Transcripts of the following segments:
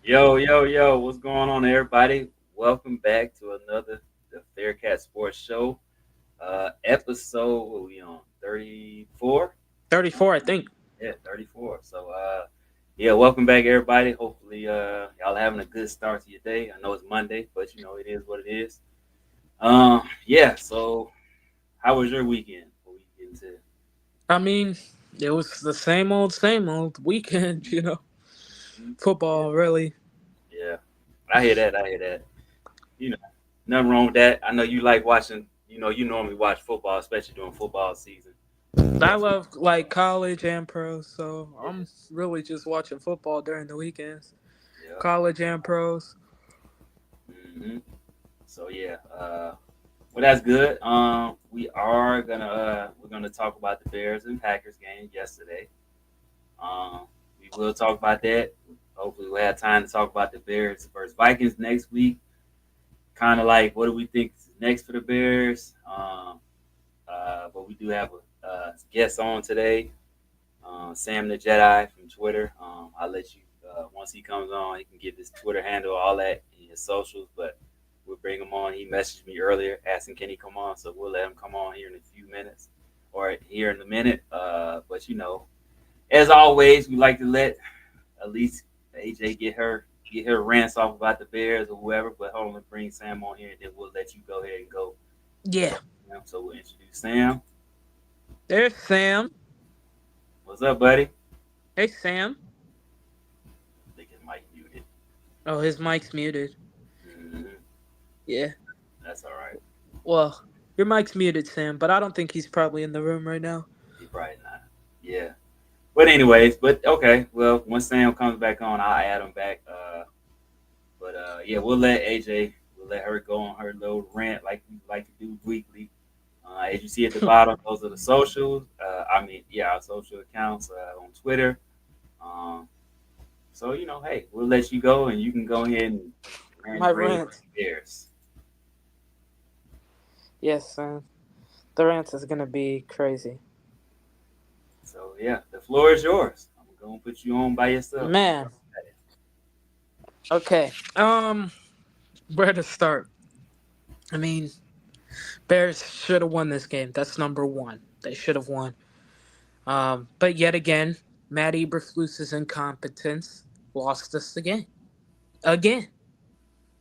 Yo, yo, yo, what's going on, everybody? Welcome back to another the Faircat Sports Show. Episode, what we on? 34? 34, I think. Yeah, 34. So yeah, welcome back everybody. Hopefully y'all having a good start to your day. I know it's Monday, but it is what it is. Yeah, so how was your weekend before we get into I mean, it was the same old weekend, yeah, Football, really. yeah. I hear that, I hear that. You know, nothing wrong with that. I know you like watching, you normally watch football, especially during football season. I But love like college and pros, so yeah, I'm really just watching football during the weekends. yeah. College and pros. hmm So yeah, well that's good. We're gonna talk about the Bears and Packers game yesterday. We will talk about that. Hopefully we'll have time to talk about the Bears versus Vikings next week. Kind of like what do we think is next for the Bears? But we do have a guest on today, Sam the Jedi from Twitter. I'll let you once he comes on, he can give his Twitter handle, all that, and his socials. But we'll bring him on. He messaged me earlier asking can he come on, so we'll let him come on here in a few minutes or here in a minute. But as always, we like to let at least AJ get her rants off about the Bears or whoever. But hold on, let's bring Sam on here, and then we'll let you go ahead and go. Yeah. So, so we'll introduce Sam. There's Sam. What's up, buddy? Hey, Sam. I think his mic muted. Oh, his mic's muted. Mm-hmm. Yeah. That's all right. Well, your mic's muted, Sam, but I don't think he's probably in the room right now. He probably not. Yeah. But anyways, but okay. Well, once Sam comes back on, I'll add him back. But yeah, we'll let AJ. We'll let her go on her little rant like we like to do weekly. As you see at the bottom, those are the socials. Yeah, our social accounts on Twitter. Um, so hey, we'll let you go, and you can go ahead and rant My and rave on rant. the Bears. Yes, Sam. The rant is gonna be crazy. So yeah, the floor is yours. I'm gonna put you on by yourself. You Man. Okay. Where to start? I mean, Bears should have won this game. That's number one. They should have won. But yet again, Matt Eberflus's incompetence lost us the game. Again.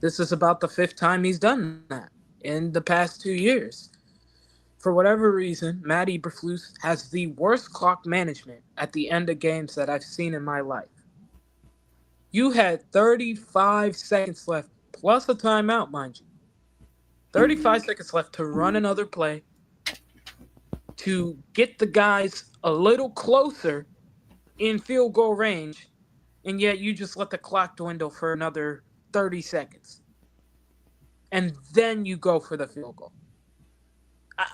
This is about the fifth time he's done that in the past 2 years. For whatever reason, Matt Eberflus has the worst clock management at the end of games that I've seen in my life. You had 35 seconds left, plus a timeout, mind you. 35 seconds left to run another play, to get the guys a little closer in field goal range, and yet you just let the clock dwindle for another 30 seconds. And then you go for the field goal.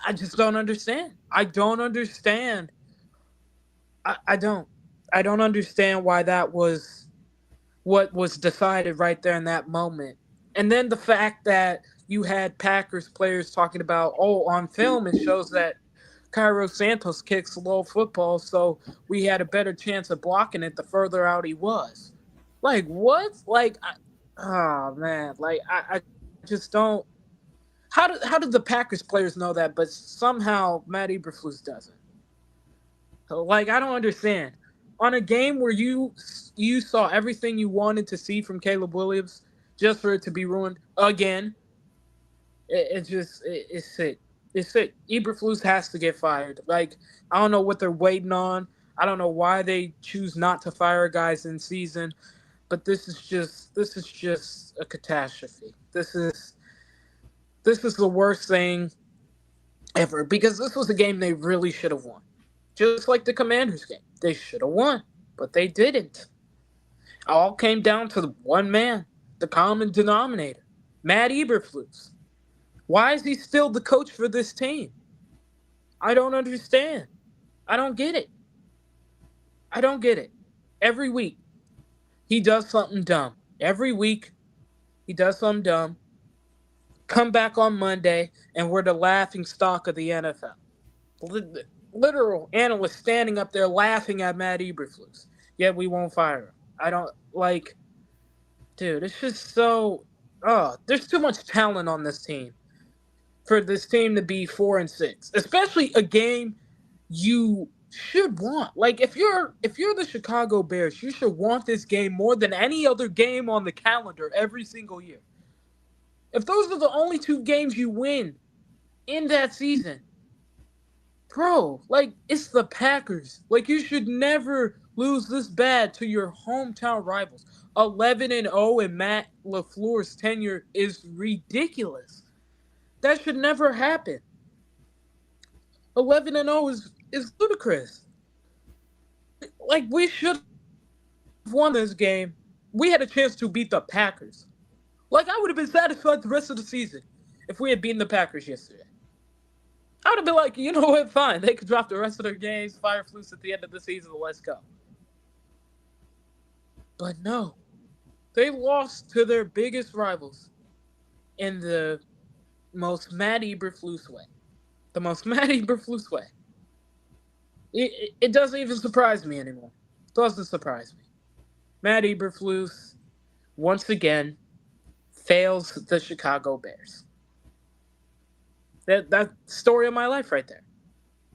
I just don't understand. I don't understand. I don't. I don't understand why that was what was decided right there in that moment. And then the fact that you had Packers players talking about, oh, on film it shows that Cairo Santos kicks slow football, so we had a better chance of blocking it the further out he was. Like what? Oh man, I just don't. How did the Packers players know that, but somehow Matt Eberflus doesn't? Like I don't understand. On a game where you saw everything you wanted to see from Caleb Williams, just for it to be ruined again, it's sick. It's sick. Eberflus has to get fired. Like I don't know what they're waiting on. I don't know why they choose not to fire guys in season, but this is just a catastrophe. This is the worst thing ever because this was a game they really should have won. Just like the Commanders game. They should have won, but they didn't. It all came down to the one man, the common denominator, Matt Eberflus. Why is he still the coach for this team? I don't understand. I don't get it. I don't get it. Every week, he does something dumb. Every week, he does something dumb. Come back on Monday, and we're the laughing stock of the NFL. Literal analysts standing up there laughing at Matt Eberflus. Yet we won't fire him. I don't like. dude, it's just so. There's too much talent on this team for this team to be 4-6, especially a game you should want. Like if you're the Chicago Bears, you should want this game more than any other game on the calendar every single year. If those are the only two games you win in that season, bro, like it's the Packers. Like you should never lose this bad to your hometown rivals. 11-0 in Matt LaFleur's tenure is ridiculous. That should never happen. 11-0 is ludicrous. Like we should have won this game. We had a chance to beat the Packers. Like I would have been satisfied the rest of the season if we had beaten the Packers yesterday. I would have been like, you know what, fine. They could drop the rest of their games, fire Flus at the end of the season, let's go. But no, they lost to their biggest rivals in the most Matt Eberflus way. The most Matt Eberflus way. It doesn't even surprise me anymore. It doesn't surprise me. Matt Eberflus once again fails the Chicago Bears. That story of my life right there.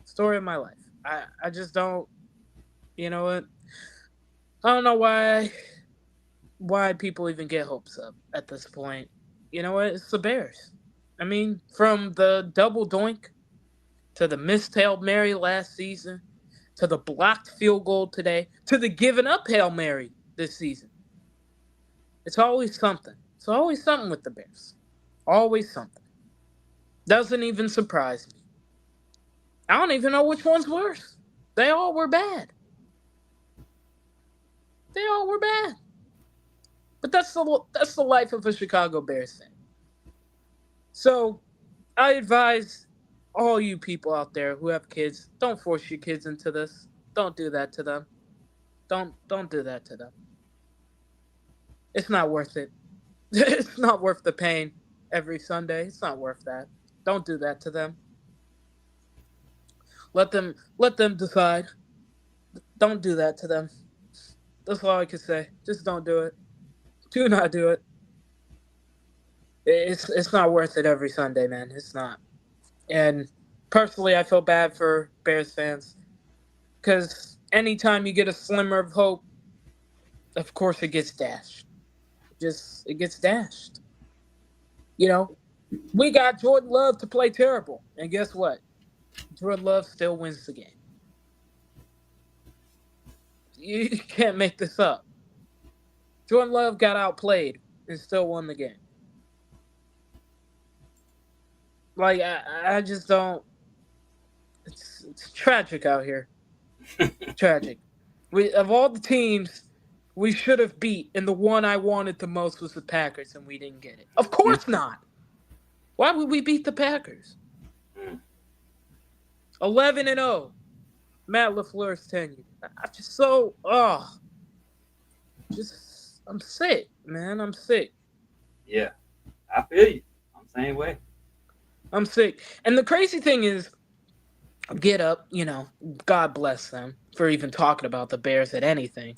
Story of my life. I just don't. You know what? I don't know why people even get hopes up at this point. You know what? It's the Bears. I mean, from the double doink to the missed Hail Mary last season to the blocked field goal today to the given up Hail Mary this season. It's always something. It's always something with the Bears. Always something. Doesn't even surprise me. I don't even know which one's worse. They all were bad. They all were bad. But that's the life of a Chicago Bears fan. So I advise all you people out there who have kids, don't force your kids into this. Don't do that to them. Don't do that to them. It's not worth it. It's not worth the pain every Sunday. It's not worth that. Don't do that to them. Let them decide. Don't do that to them. That's all I can say. Just don't do it. Do not do it. It's not worth it every Sunday, man. It's not. And personally, I feel bad for Bears fans because anytime you get a slimmer of hope, of course it gets dashed. Just it gets dashed. You know, we got Jordan Love to play terrible, and guess what? Jordan Love still wins the game. You can't make this up. Jordan Love got outplayed and still won the game. Like I just don't. It's tragic out here. Tragic. We of all the teams we should have beat, and the one I wanted the most was the Packers, and we didn't get it. Of course not. Why would we beat the Packers? 11-0. Matt LaFleur's tenure. I'm just so just I'm sick, man. I'm sick. Yeah, I feel you. I'm the same way. I'm sick. And the crazy thing is, get up, God bless them for even talking about the Bears at anything.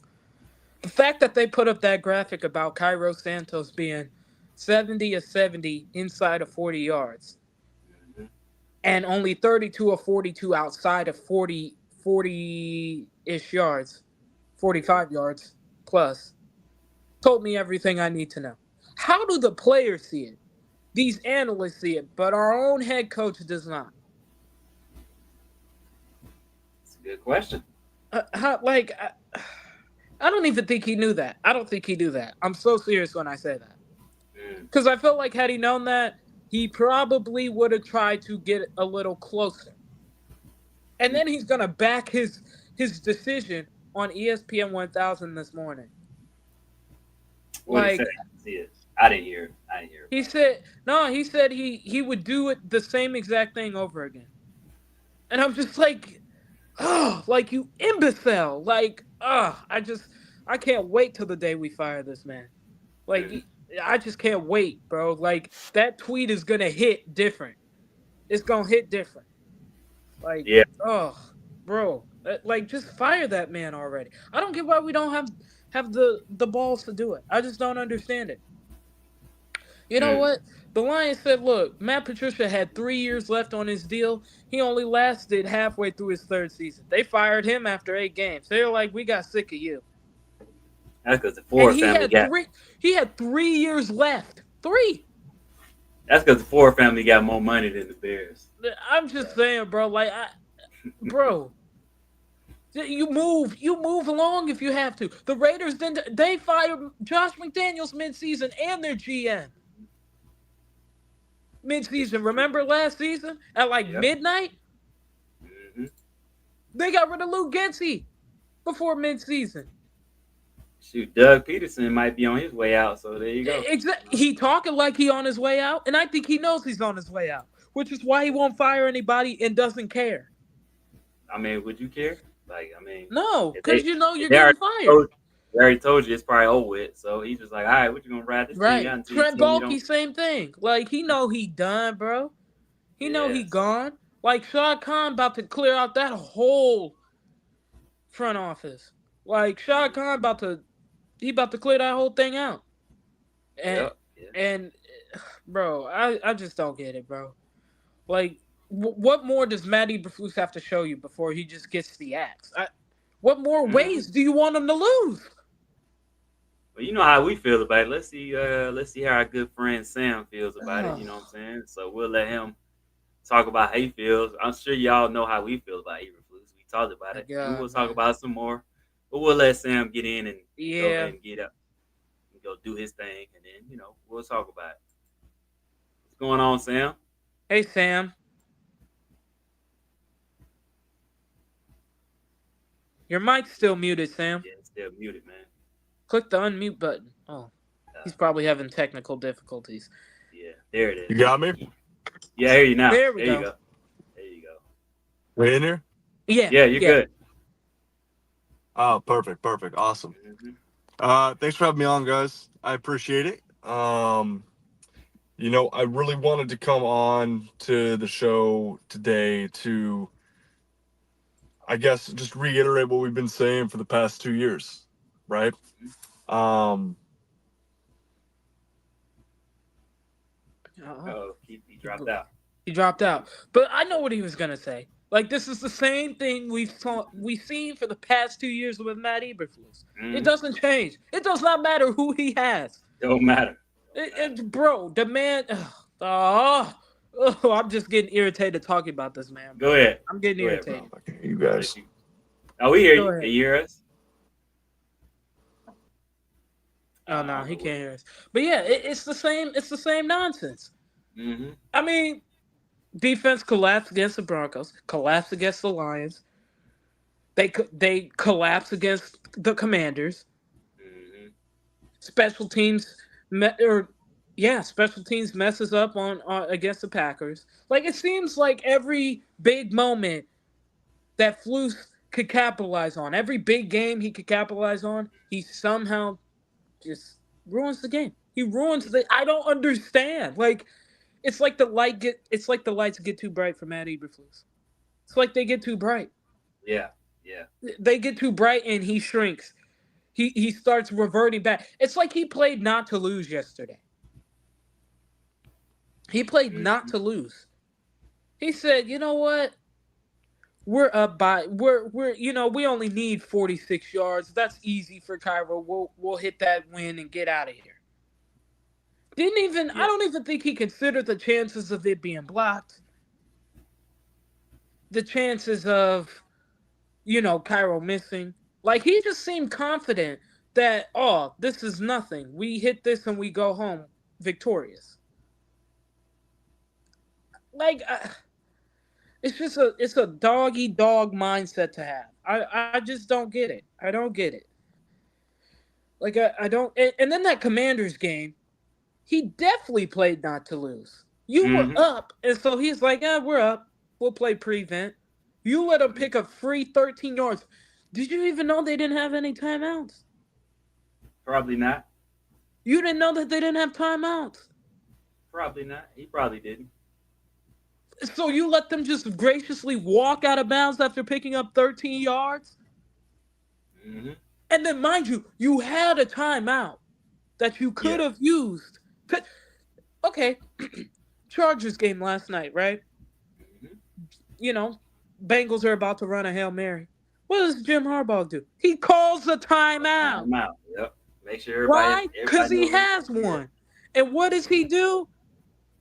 The fact that they put up that graphic about Cairo Santos being 70 of 70 inside of 40 yards Hmm. and only 32 of 42 outside of 40-ish yards, 45 yards plus, told me everything I need to know. How do the players see it? These analysts see it, but our own head coach does not. It's a good question. I don't even think he knew that. I don't think he knew that. I'm so serious when I say that. Mm. Because I felt like had he known that, he probably would have tried to get a little closer. And then he's gonna back his decision on ESPN 1000 this morning. What did he say? Like See it? I didn't hear. I didn't hear he about said, no, he said he would do it the same exact thing over again. And I'm just like, oh, like you imbecile. Like, I can't wait till the day we fire this man. it. Like, I just can't wait, bro. Like, that tweet is gonna hit different. It's gonna hit different. Like, Yeah, oh, bro. Like, just fire that man already. I don't get why we don't have the balls to do it. I just don't understand it. You know Mm. what? The Lions said, "Look, Matt Patricia had 3 years left on his deal. He only lasted halfway through his third season. They fired him after 8 games. They were like, we got sick of you." That's because the And Ford family got. he had 3 years left. Three. That's because the Ford family got more money than the Bears. I'm So, just saying, bro. Like, bro, you move along if you have to. The Raiders didn't. They fired Josh McDaniels midseason and their GM this is midseason. true. Remember last season at like Yep. midnight, Hmm. they got rid of Lou Getzey before midseason. Shoot, Doug Peterson might be on his way out. So there you go. He talking like he on his way out, and I think he knows he's on his way out, which is why he won't fire anybody and doesn't care. I mean, would you care? Like, I mean, No, if because they you know if you're they getting already fired. told, they already told you it's probably over with. So he's just like, all right, what you gonna ride this thing Right. out until you Trent tell me Baalke, don't? same thing. Like, he know he done, bro. He know Yeah. he So gone. Like, Shad Khan about to clear out that whole front office. Like, Shad Khan about to clear that whole thing out. And yep. Yeah. and bro, I just don't get it, bro. Like, what more does Matt Eberflus have to show you before he just gets the axe? What more Hmm. ways do you want him to lose? Well, you know how we feel about it. Let's see. Let's see how our good friend Sam feels about it. You know what I'm Oh saying? So we'll let him talk about how he feels. I'm sure y'all know how we feel about Eberflus. We talked about my it. We will god, talk man. about it some more, but we'll let Sam get in and go ahead Yeah. and get up and go do his thing, and then we'll talk about it. What's going on, Sam? Hey Sam, your mic's still muted, Sam. Yeah, it's still muted, man. Click the unmute button. Oh, Uh, he's probably having technical difficulties. yeah, there it You is. got me? Yeah, I hear you now. There we There you go. go. There you go. We in here? Yeah, Yeah, you're yeah. good. Oh, perfect, perfect, awesome. Hmm. Thanks for having me on, guys. I appreciate it. I really wanted to come on to the show today to, I guess, just reiterate what we've been saying for the past 2 years, right? Um, Uh-oh. Oh, he He, dropped out. he dropped Hmm. out. But I know what he was gonna say. Like, this is the same thing we've seen for the past 2 years with Matt Eberflus. It Hmm. doesn't change. It does not matter who he has. Don't matter. Don't matter. Bro, the man. I'm just getting irritated talking about this man, Go bro. ahead. I'm getting Go ahead, I bro. don't know irritated. if I can hear you I'll let guys. you. Oh, we hear Go you. Can ahead. you hear us? Oh I no, don't he know what. can't hear us. But yeah, it's the same. It's the same nonsense. Hmm. I mean, defense collapsed against the Broncos, collapsed against the Lions. They collapsed against the Commanders. Hmm. Special teams or yeah, special teams messes up on against the Packers. Like, it seems like every big moment that Flus could capitalize on, every big game he could capitalize on, he somehow just ruins the game. He ruins the. I don't understand. Like, it's like the lights get too bright for Matt Eberflus. It's like they get too bright. Yeah. Yeah. They get too bright and he shrinks. He starts reverting back. It's like he played not to lose yesterday. He played not Hmm. to lose. He said, "You know what? We're we only need 46 yards. That's easy for Cairo. We'll hit that win and get out of here." Didn't even I Yeah. don't even think he considered the chances of it being blocked. The chances of, Cairo missing. Like, he just seemed confident that, oh, this is nothing. We hit this and we go home victorious. Like, it's a dog eat dog mindset to have. I just don't get it. I don't get it. Like, I don't. And then that Commanders game, he definitely played not to lose. You were Hmm. up, and so he's like, we're up. We'll play prevent. You let him pick a free 13 yards. Did you even know they didn't have any timeouts? Probably not. You didn't know that they didn't have timeouts. Probably not. He probably didn't. So you let them just graciously walk out of bounds after picking up 13 yards? Hmm. And then, mind you, you had a timeout that you could Yeah. have used. Okay, Chargers game last night, right? Hmm. You know, Bengals are about to run a Hail Mary. What does Jim Harbaugh do? He calls a timeout. Time out. Yep. Make sure Why? Because everybody he knows what has to do. one. And what does he do?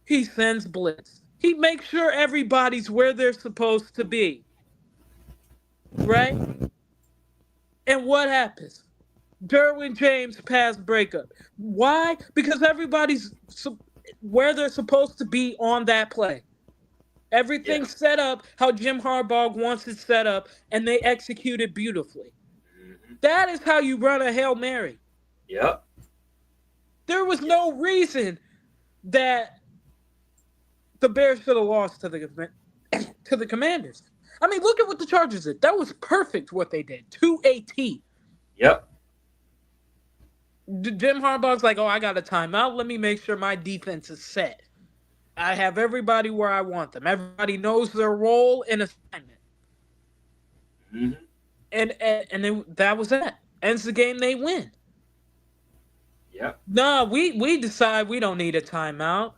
He sends blitz. He makes sure everybody's where they're supposed to be, right? And what happens? Derwin James pass breakup. Why? Because where they're supposed to be on that play. Yeah. Everything's set up how Jim Harbaugh wants it set up, and they execute it beautifully. Hmm. That is how you run a Hail Mary. Yep. There was Yeah. no reason that the Bears should have lost to to the Commanders. I mean, look at what the Chargers did. That was perfect what they did to a T. Yep. Jim Harbaugh's like, oh, I got a timeout. Let me make sure my defense is set. I have everybody where I want them. Everybody knows their role and assignment. Hmm. And then that was that. Ends the game, they win. Yep. Nah, we decide we don't need a timeout.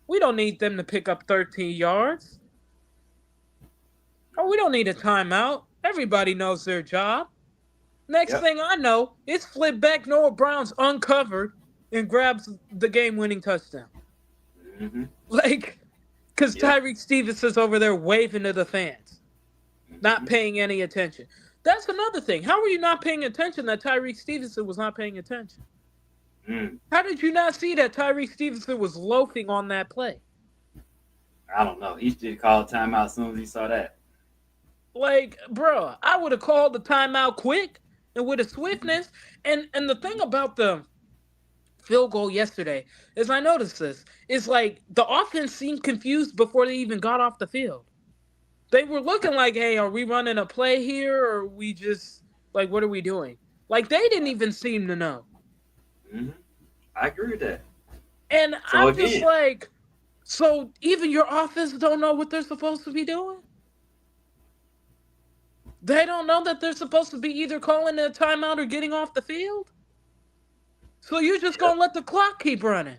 We don't need them to pick up 13 yards. Oh, we don't need a timeout. Everybody knows their job. Next Yep. thing I know, it's flipped back. Noah Brown's uncovered and grabs the game-winning touchdown. Hmm. Like, because Yep. Tyreek Stevenson's over there waving to the fans, not Hmm. paying any attention. That's another thing. How were you not paying attention that Tyreek Stevenson was not paying attention? Mm. How did you not see that Tyreek Stevenson was loafing on that play? I don't know. He should call a timeout as soon as he saw that. Like, bro, I would have called the timeout quick and with a swiftness. And the thing about the field goal yesterday is I noticed this. It's like the offense seemed confused before they even got off the field. They were looking like, hey, are we running a play here or are we just like what are we doing? Like they didn't even seem to know. Hmm. I agree with that. And So I'm just again, like, so even your offense don't know what they're supposed to be doing? They don't know that they're supposed to be either calling a timeout or getting off the field? So you're just yep. gonna let the clock keep running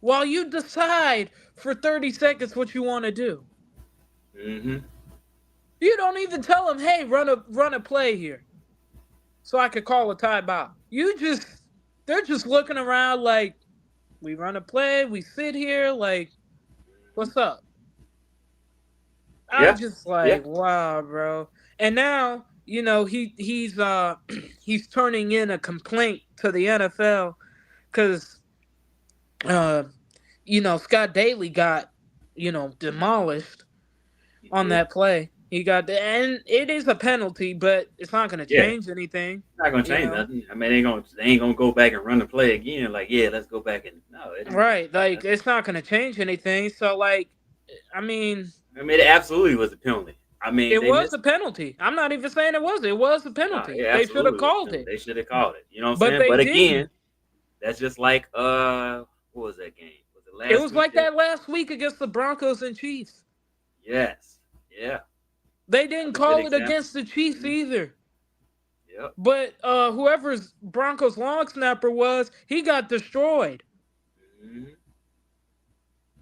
while you decide for 30 seconds what you want to do. Hmm. You don't even tell them, hey, run a play here so I could call a timeout. They're just looking around like we run a play, we sit here like, what's up? I'm Yeah. just Yeah. like, wow, bro. And now, he's he's turning in a complaint to the NFL because uh Scott Daly got demolished He on did. that play. And it is a penalty, but it's not going to Yeah. change anything. Not gonna You change know, nothing. I mean, they ain't gonna go back and run the play again. Like, yeah, let's go back and no, it ain't gonna right? change Like nothing. it's not going to change anything. So, like, I mean, I mean, it absolutely was a penalty. I mean, it they was missed. a penalty. I'm not even saying it was. It was a No, it penalty. They should have absolutely was a called penalty. it, They should have called it. You know what I'm but saying? they But again, didn't. that's just like what was that game? Was it It last was week? like that last week against the Broncos and Chiefs. Yes. Yeah. They That didn't was a good call it example. against the Chiefs Hmm. either. Yep. But whoever's Broncos long snapper was, he got destroyed. Hmm.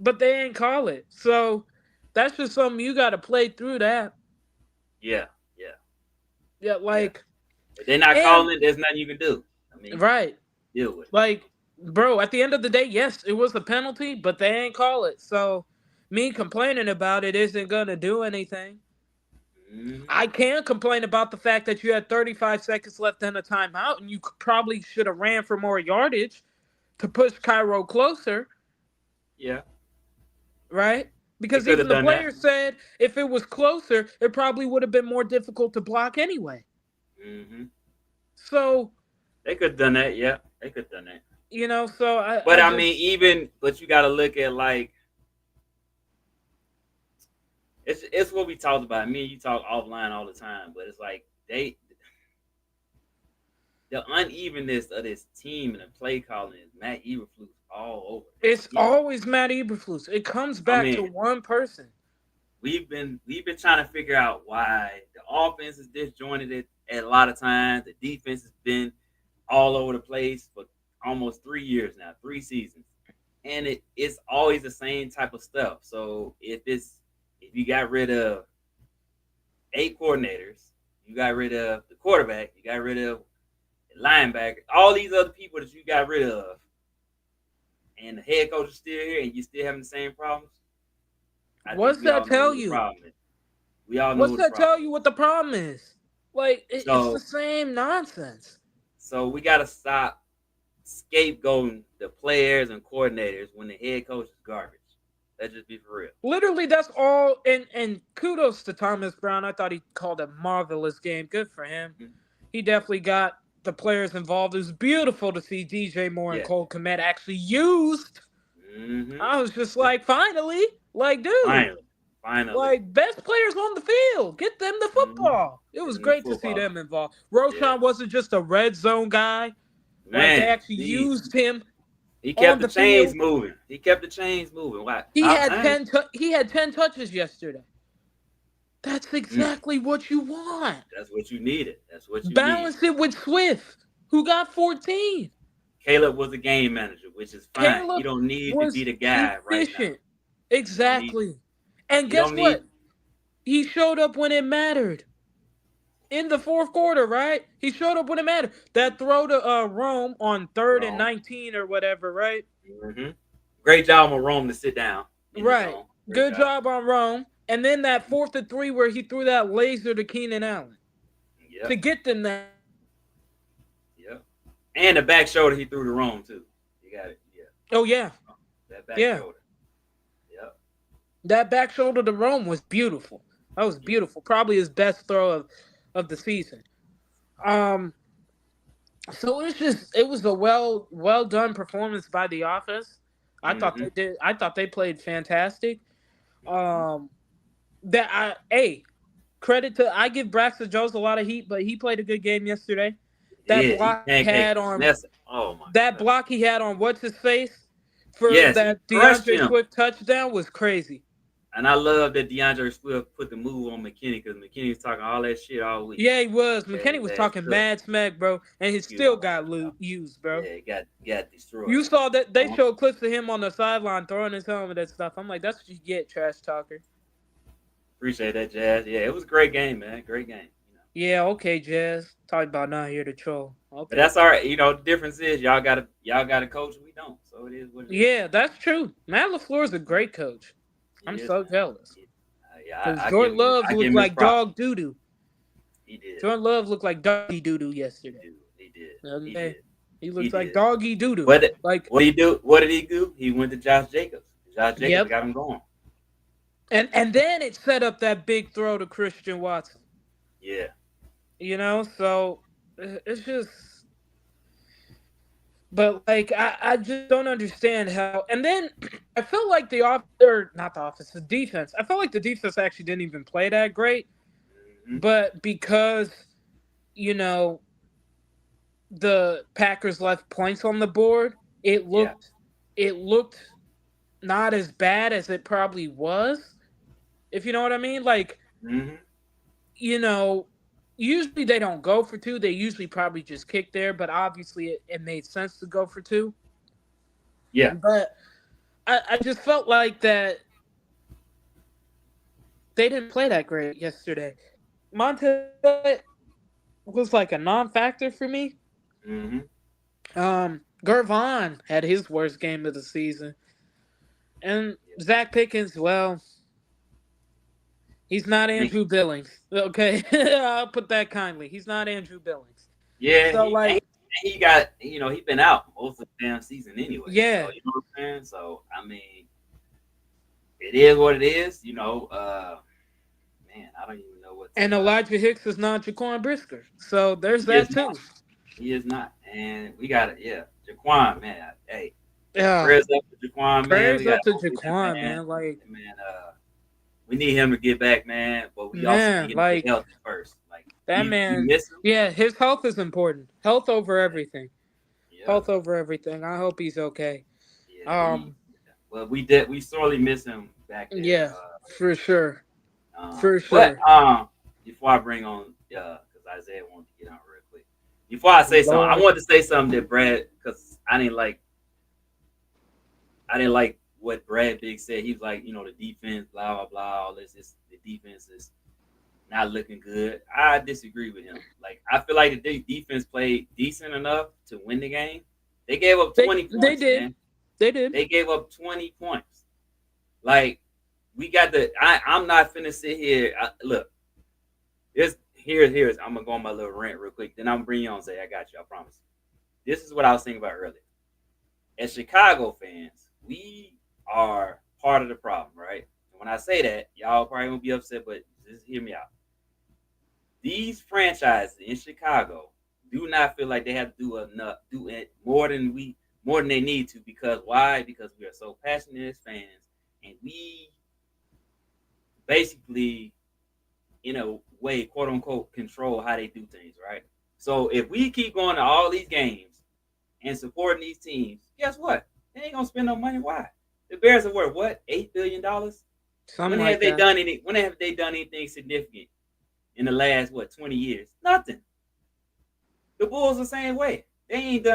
But they ain't call it. So that's just something you got to play through that. Yeah. Yeah. Yeah, Yeah. like, If they're not and calling it, there's nothing you can do. I mean, right, deal with it. like, bro. At the end of the day, yes, it was a penalty, but they ain't call it. So me complaining about it isn't gonna do anything. Hmm. I can complain about the fact that you had 35 seconds left in a timeout, and you probably should have ran for more yardage to push Cairo closer, Yeah. right? They Because could have even the done that. player said if it was closer, it probably would have been more difficult to block anyway. Hmm. So, They could have done that. Yeah. They could have done that. so I But I mean, just but you got to look at like it's what we talked about. Me and you talk offline all the time, but it's like the unevenness of this team and the play calling is Matt Eberflus all over. It's He, always Matt Eberflus. It comes I back to mean, one person. we've been trying to figure out why the offense is disjointed at a lot of times. The defense has been all over the place for almost 3 years now, 3 seasons, and it's always the same type of stuff. So if you got rid of 8 coordinators, you got rid of the quarterback, you got rid of the linebacker, all these other people that you got rid of, and the head coach is still here, and you still having the same problems. I think What's we that all know tell what the you? problem is. We all know What's what the that problem tell you? What the problem is? Like is. it's the same nonsense. So we got to stop scapegoating the players and coordinators when the head coach is garbage. Let's just be for real. Literally, that's all. And kudos to Thomas Brown. I thought he called a marvelous game. Good for him. Mhm. He definitely got the players involved. It was beautiful to see DJ Moore and Yeah. Cole Kmet actually used. Mm-hmm. I was just Yeah. like, finally, like, dude, Finally. Finally. like, best players on the field, get them the Mm-hmm. football. It was Getting the great to see football. them involved. Yeah. Roshan wasn't just a red zone guy. Like they Man, actually he used him he kept on the the chains field. moving. He kept the chains moving. Why? He About had time. 10 touches yesterday. That's Mm. exactly what you want. That's what you needed. That's what you need. Balance it with Swift, who got 14. Caleb was a game manager, which is fine. You Caleb don't need to be was the guy right now. efficient. You don't need. Exactly. And You guess don't need. what? He showed up when it mattered. In the fourth quarter, right? He showed up when it mattered. That throw to Rome on third and Wrong. 19 or whatever, right? Hmm. Great job on Rome to sit down in the Right. zone. Great Good job. job on Rome. And then that fourth and three where he threw that laser to Keenan Allen to Yep. get them that Yep. And the back shoulder he threw to Rome too. You got it. Yeah. Oh yeah. That back Yeah. shoulder. Yep. That back shoulder to Rome was beautiful. That was Yeah. beautiful. Probably his best throw of the season. Um so it was a well done performance by the offense. Mm-hmm. I thought they played fantastic. Mm-hmm. Um that I hey, credit to I give Braxton Jones a lot of heat, but he played a good game yesterday. He That did. He block he pancaked had the on mess. Oh my that god. block he had on what's his face for Yes, he that crushed DeAndre him. Swift touchdown was crazy. And I love that DeAndre Swift put the move on McKinney because McKinney was talking all that shit all week. Yeah, he was. Yeah, McKinney his was ass talking cooked. mad smack, bro, and he Excuse my still got language, y'all. used, bro. Yeah, he got destroyed. You saw that they Uh-huh. showed clips of him on the sideline throwing his helmet and stuff. I'm like, that's what you get, trash talker. Appreciate that, Jazz. Yeah, it was a great game, man. Great game. Yeah, okay, Jazz. Talking about not here to troll. But Okay. that's all right. The difference is y'all got a coach. We don't. So it is what it is. Yeah, that's true. Matt LaFleur is a great coach. I'm He is, so man. jealous. Yeah, yeah, Because I give Jordan him. Love I give looked him his like props. dog doo doo. He did. Jordan Love looked like doggy doo doo He yesterday. did. He did. He Okay. did. He He looks like did. doggy doo doo. What did Like, what did he do? What did he do? He went to Josh Jacobs. Josh Jacobs yep. got him going. And then it set up that big throw to Christian Watson. Yeah. So it's just, but like I just don't understand how. And then I felt like the off or not the offense, the defense. I felt like the defense actually didn't even play that great, Hmm. but because you know the Packers left points on the board, it Yeah. looked not as bad as it probably was. If you know what I mean, like Hmm. you know, usually they don't go for two. They usually probably just kick there, but obviously it made sense to go for two. Yeah. But I just felt like that they didn't play that great yesterday. Montez was like a non-factor for me. Hmm. Gervon had his worst game of the season. And Yeah. Zach Pickens, well, he's not I mean, Andrew Billings. Okay. I'll put that kindly. He's not Andrew Billings. yeah. So like He got. He's been out most of the damn season anyway. So yeah. you know what I'm saying. So I mean, it is what it is. Man, I don't even know what to. And Elijah Hicks is not Jaquan Brisker. So there's He is that not. too. He is not. And we got it. Yeah, Jaquan, man. Hey, Yeah. prayers up to Jaquan, man. We Prayers got up to hopefully that Jaquan, man. man. Like, Man, we need him to get back, man. But we also man, need him to get like healthy first. Like that we man. miss him. Yeah, his health is important. Health over everything. Yeah, Health over everything. I hope he's okay. Yeah, he. Um, Well, we sorely miss him back there. yeah, for sure, for But sure. before I bring on, because Isaiah wanted to get on real quick. Before I say something, I Lord, wanted to say something that Brad, because I didn't like what Brad Big said. He was like, the defense, blah blah blah. All this is the defense is not looking good. I disagree with him. Like I feel like the defense played decent enough to win the game. They gave up they 20 they points, did, man. they did. They gave up 20 points. Like we got the. I'm not finna sit here. Look, here's. I'm gonna go on my little rant real quick. Then I'm gonna bring you on. And say I got you. I promise. This is what I was thinking about earlier. As Chicago fans, we are part of the problem, right? And when I say that, y'all probably gonna be upset, but just hear me out. These franchises in Chicago do not feel like they have to do it more than they need to. Because why? Because we are so passionate as fans, and we basically, in a way, quote unquote, control how they do things, right? So if we keep going to all these games and supporting these teams, guess what? They ain't gonna spend no money. Why? The Bears are worth what? $8 billion. Something like that. When have they done anything significant in the last 20 years? Nothing. The Bulls the same way. They ain't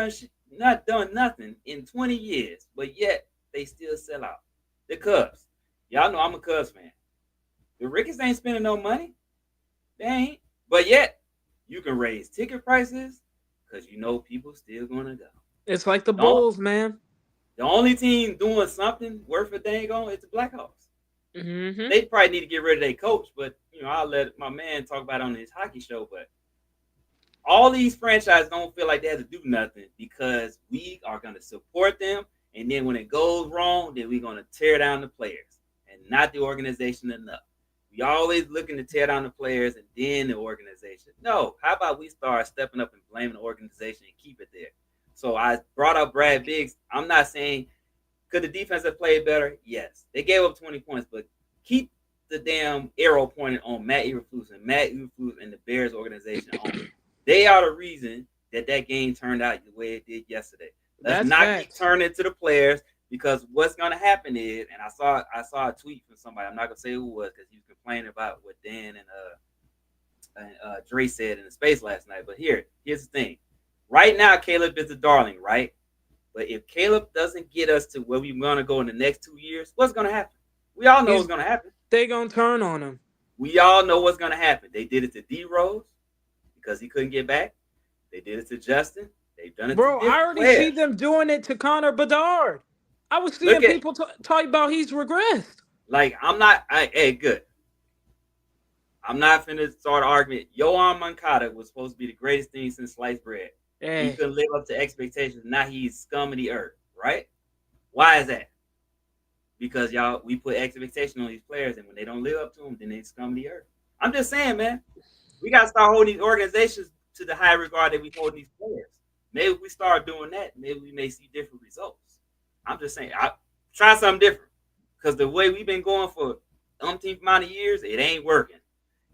not done nothing in 20 years, but yet they still sell out. The Cubs, y'all know I'm a Cubs fan. The Rickies ain't spending no money. They ain't. But yet you can raise ticket prices because people still gonna go. It's like the The, Bulls, man. the only team doing something worth a dang on is the Blackhawks. Mm-hmm. They probably need to get rid of their coach, but I'll let my man talk about it on his hockey show. But all these franchises don't feel like they have to do nothing because we are going to support them. And then when it goes wrong, then we're going to tear down the players and not the organization enough. We always looking to tear down the players and then the organization. No, how about we start stepping up and blaming the organization and keep it there? So I brought up Brad Biggs. I'm not saying could the defense have played better? Yes. They gave up 20 points, but keep the damn arrow pointed on Matt Eberflus and the Bears organization only. They are the reason that game turned out the way it did yesterday. Let's That's not keep facts. turning it to the players because what's going to happen is, and I saw a tweet from somebody. I'm not going to say who it was because he was complaining about what Dan and Dre said in the space last night. But here's the thing. Right now, Caleb is the darling, right? But if Caleb doesn't get us to where we want to go in the next 2 years, what's going to happen? We all know He's what's going to happen. they gonna turn on him, We all know what's going to happen. They did it to D Rose because he couldn't get back. They did it to Justin. They've done it to bro. I different already see players. them doing it to Connor Bedard. I was Look seeing at people talk about he's regressed. like I'm not. Hey, good. I'm not finna start an argument. Yohan Moncada was supposed to be the greatest thing since sliced bread. He Hey, couldn't live up to expectations. Now he's scum of the earth, right? Why is that? Because we put expectation on these players, and when they don't live up to them, then they scum of the earth. I'm just saying, man. We got to start holding these organizations to the high regard that we hold these players. Maybe if we start doing that, maybe we may see different results. I'm just saying, try something different because the way we've been going for umpteen amount of years, it ain't working.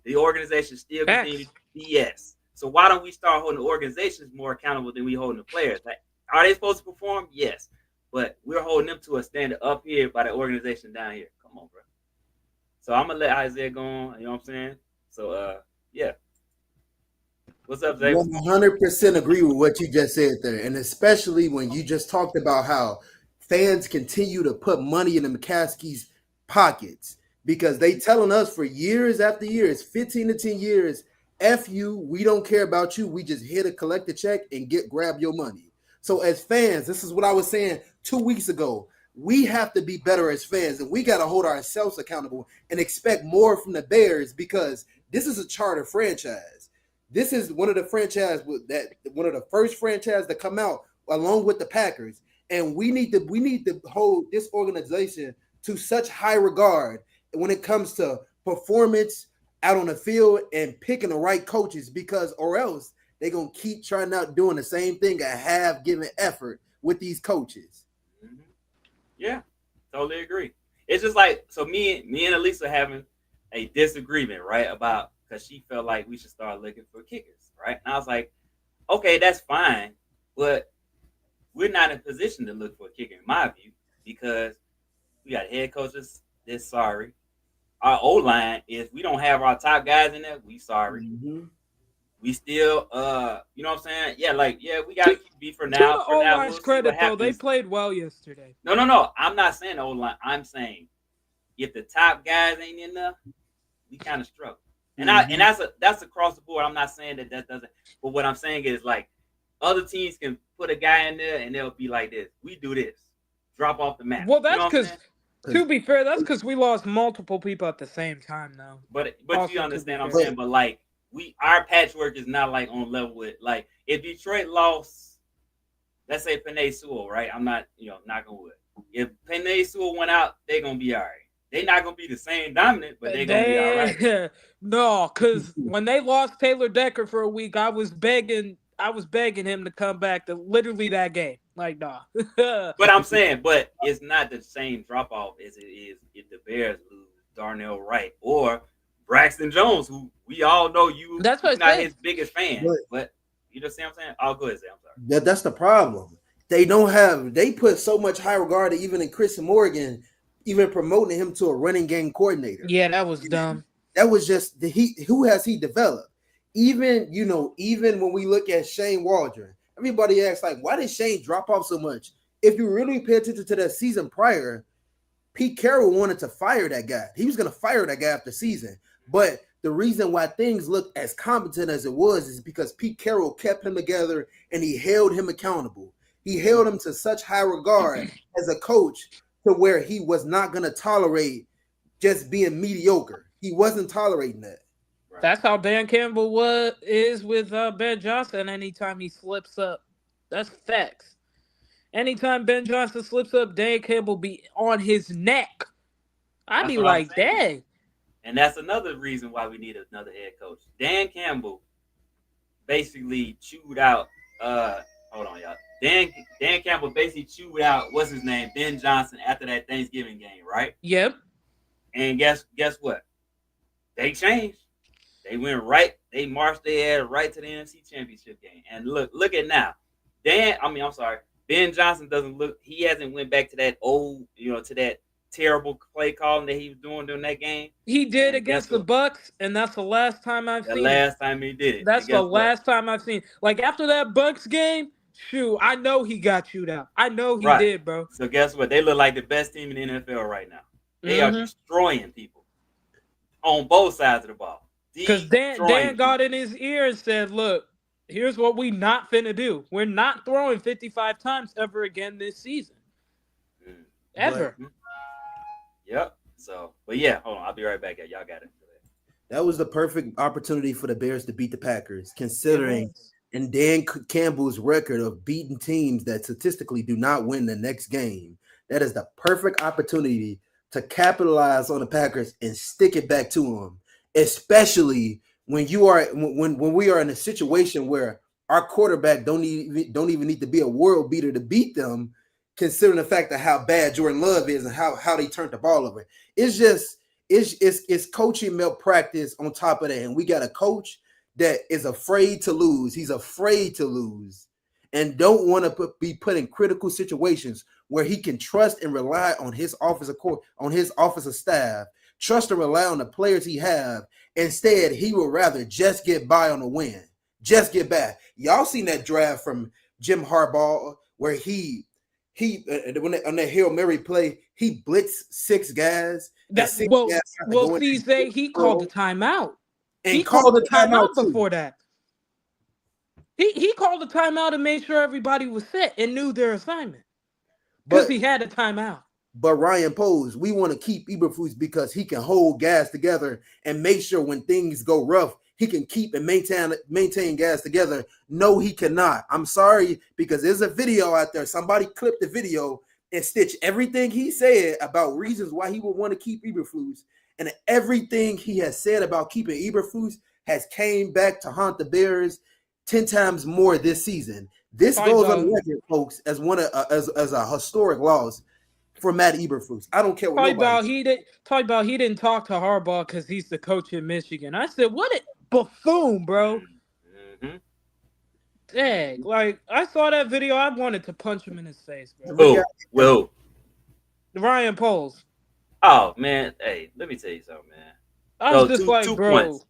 The organization still continue facts. to BS. So why don't we start holding the organizations more accountable than we holding the players? Like, are they supposed to perform? Yes, but we're holding them to a standard up here by the organization down here. Come on, bro. So I'm gonna let Isaiah go on. You know what I'm saying? So yeah. What's up, Zay? 100% agree with what you just said there. And especially when you just talked about how fans continue to put money in the McCaskey's pockets because they telling us for years after years, 15 to 10 years, F you, we don't care about you. We just here to collect the check and grab your money. So as fans, this is what I was saying 2 weeks ago. We have to be better as fans and we got to hold ourselves accountable and expect more from the Bears because this is a charter franchise. This is one of the one of the first franchise to come out along with the Packers, and we need to hold this organization to such high regard when it comes to performance out on the field and picking the right coaches because or else they're gonna keep trying out doing the same thing and have given effort with these coaches. Mm-hmm. Yeah, totally agree. It's just like so me and Elisa having a disagreement, right? About because she felt like we should start looking for kickers, right? And I was like, okay, that's fine, but we're not in a position to look for a kicker, in my view. because we got head coaches that's sorry. Our O line is we don't have our top guys in there. We sorry. Mm-hmm. We still you know what I'm saying? Yeah, like yeah, we To, gotta keep B for to now. the For O now, line's we'll see what credit, though, they happens. played well yesterday. No. I'm not saying the O line. I'm saying if the top guys ain't in there, we kind of struggle. And Mm-hmm. that's across the board. I'm not saying that doesn't. But what I'm saying is like other teams can put a guy in there and they'll be like this. We do this, drop off the map. Well, You know that's what I'm saying? because, to be fair, that's because we lost multiple people at the same time, though. But you Also, to be understand what I'm fair. saying. But like our patchwork is not like on level with like if Detroit lost, let's say Panay Sewell, right? I'm not knock on wood. If Panay Sewell went out, they're gonna be all right. They're not gonna be the same dominant, but they're gonna be all right. No, because when they lost Taylor Decker for a week, I was begging him to come back to literally that game. Like, nah. But I'm saying, but it's not the same drop off as it is if the Bears lose Darnell Wright or Braxton Jones, who we all know That's what you're I not said. his biggest fan, but you just see what I'm saying? Oh, go ahead, say I'm sorry. That's the problem. They put so much high regard to even in Chris Morgan, even promoting him to a running game coordinator. Yeah, that was dumb. That was just who has he developed? Even even when we look at Shane Waldron, everybody asks like, why did Shane drop off so much? If you really pay attention to that season prior, Pete Carroll wanted to fire that guy. He was going to fire that guy after season. But the reason why things looked as competent as it was is because Pete Carroll kept him together and he held him accountable. He held him to such high regard as a coach to where he was not going to tolerate just being mediocre. He wasn't tolerating that. Right. That's how Dan Campbell is with Ben Johnson anytime he slips up. That's facts. Anytime Ben Johnson slips up, Dan Campbell be on his neck. I'd That's be what I'm like, saying. dang. And that's another reason why we need another head coach. Dan Campbell basically chewed out hold on, y'all. Dan Campbell basically chewed out what's his name, Ben Johnson after that Thanksgiving game, right? Yep. And guess what? They changed. They went right. They marched their ass right to the NFC Championship game. And look at now. I'm sorry. Ben Johnson doesn't look. He hasn't went back to that old, to that terrible play calling that he was doing during that game. He did And guess against the what? Bucks, and that's the last time I've The seen it. last time he did it. That's and the guess what? last time I've seen. Like after that Bucks game, shoot, I know he got chewed out. I know he Right. did, bro. So guess what? They look like the best team in the NFL right now. They are Mhm. destroying people on both sides of the ball. Because Dan got in his ear and said, "Look, here's what we not finna do. We're not throwing 55 times ever again this season, Mm. ever." Yep. So, but yeah, hold on. I'll be right back. Y'all got it. That was the perfect opportunity for the Bears to beat the Packers, considering and Dan Campbell's record of beating teams that statistically do not win the next game. That is the perfect opportunity to capitalize on the Packers and stick it back to them, especially when we are in a situation where our quarterback don't even need to be a world beater to beat them, considering the fact of how bad Jordan Love is and how they turned the ball over. It's just it's coaching malpractice on top of that, and we got a coach that is afraid to lose. He's afraid to lose and don't want to be put in critical situations where he can trust and rely on his offensive staff, trust and rely on the players he have. Instead, he would rather just get by on a win, just get back. Y'all seen that draft from Jim Harbaugh where he on that Hail Mary play, he blitzed six guys. He called the timeout. And called the timeout before that. He called the timeout and made sure everybody was set and knew their assignment. Because he had a timeout. But Ryan Pose, we want to keep Eberflus because he can hold guys together and make sure when things go rough, he can keep and maintain guys together. No, he cannot. I'm sorry, because there's a video out there. Somebody clipped the video and stitched everything he said about reasons why he would want to keep Eberflus. And everything he has said about keeping Eberflus has came back to haunt the Bears 10 times more this season. This goes on record, folks, as as a historic loss for Matt Eberflus. I don't care what nobody. Talk about he didn't talk to Harbaugh because he's the coach in Michigan. I said, what a buffoon, bro. Mm-hmm. Dang, like I saw that video, I wanted to punch him in his face, bro. Whoa. Ryan Poles. Oh man, hey, let me tell you something, man. I was So just two like, two bro. points.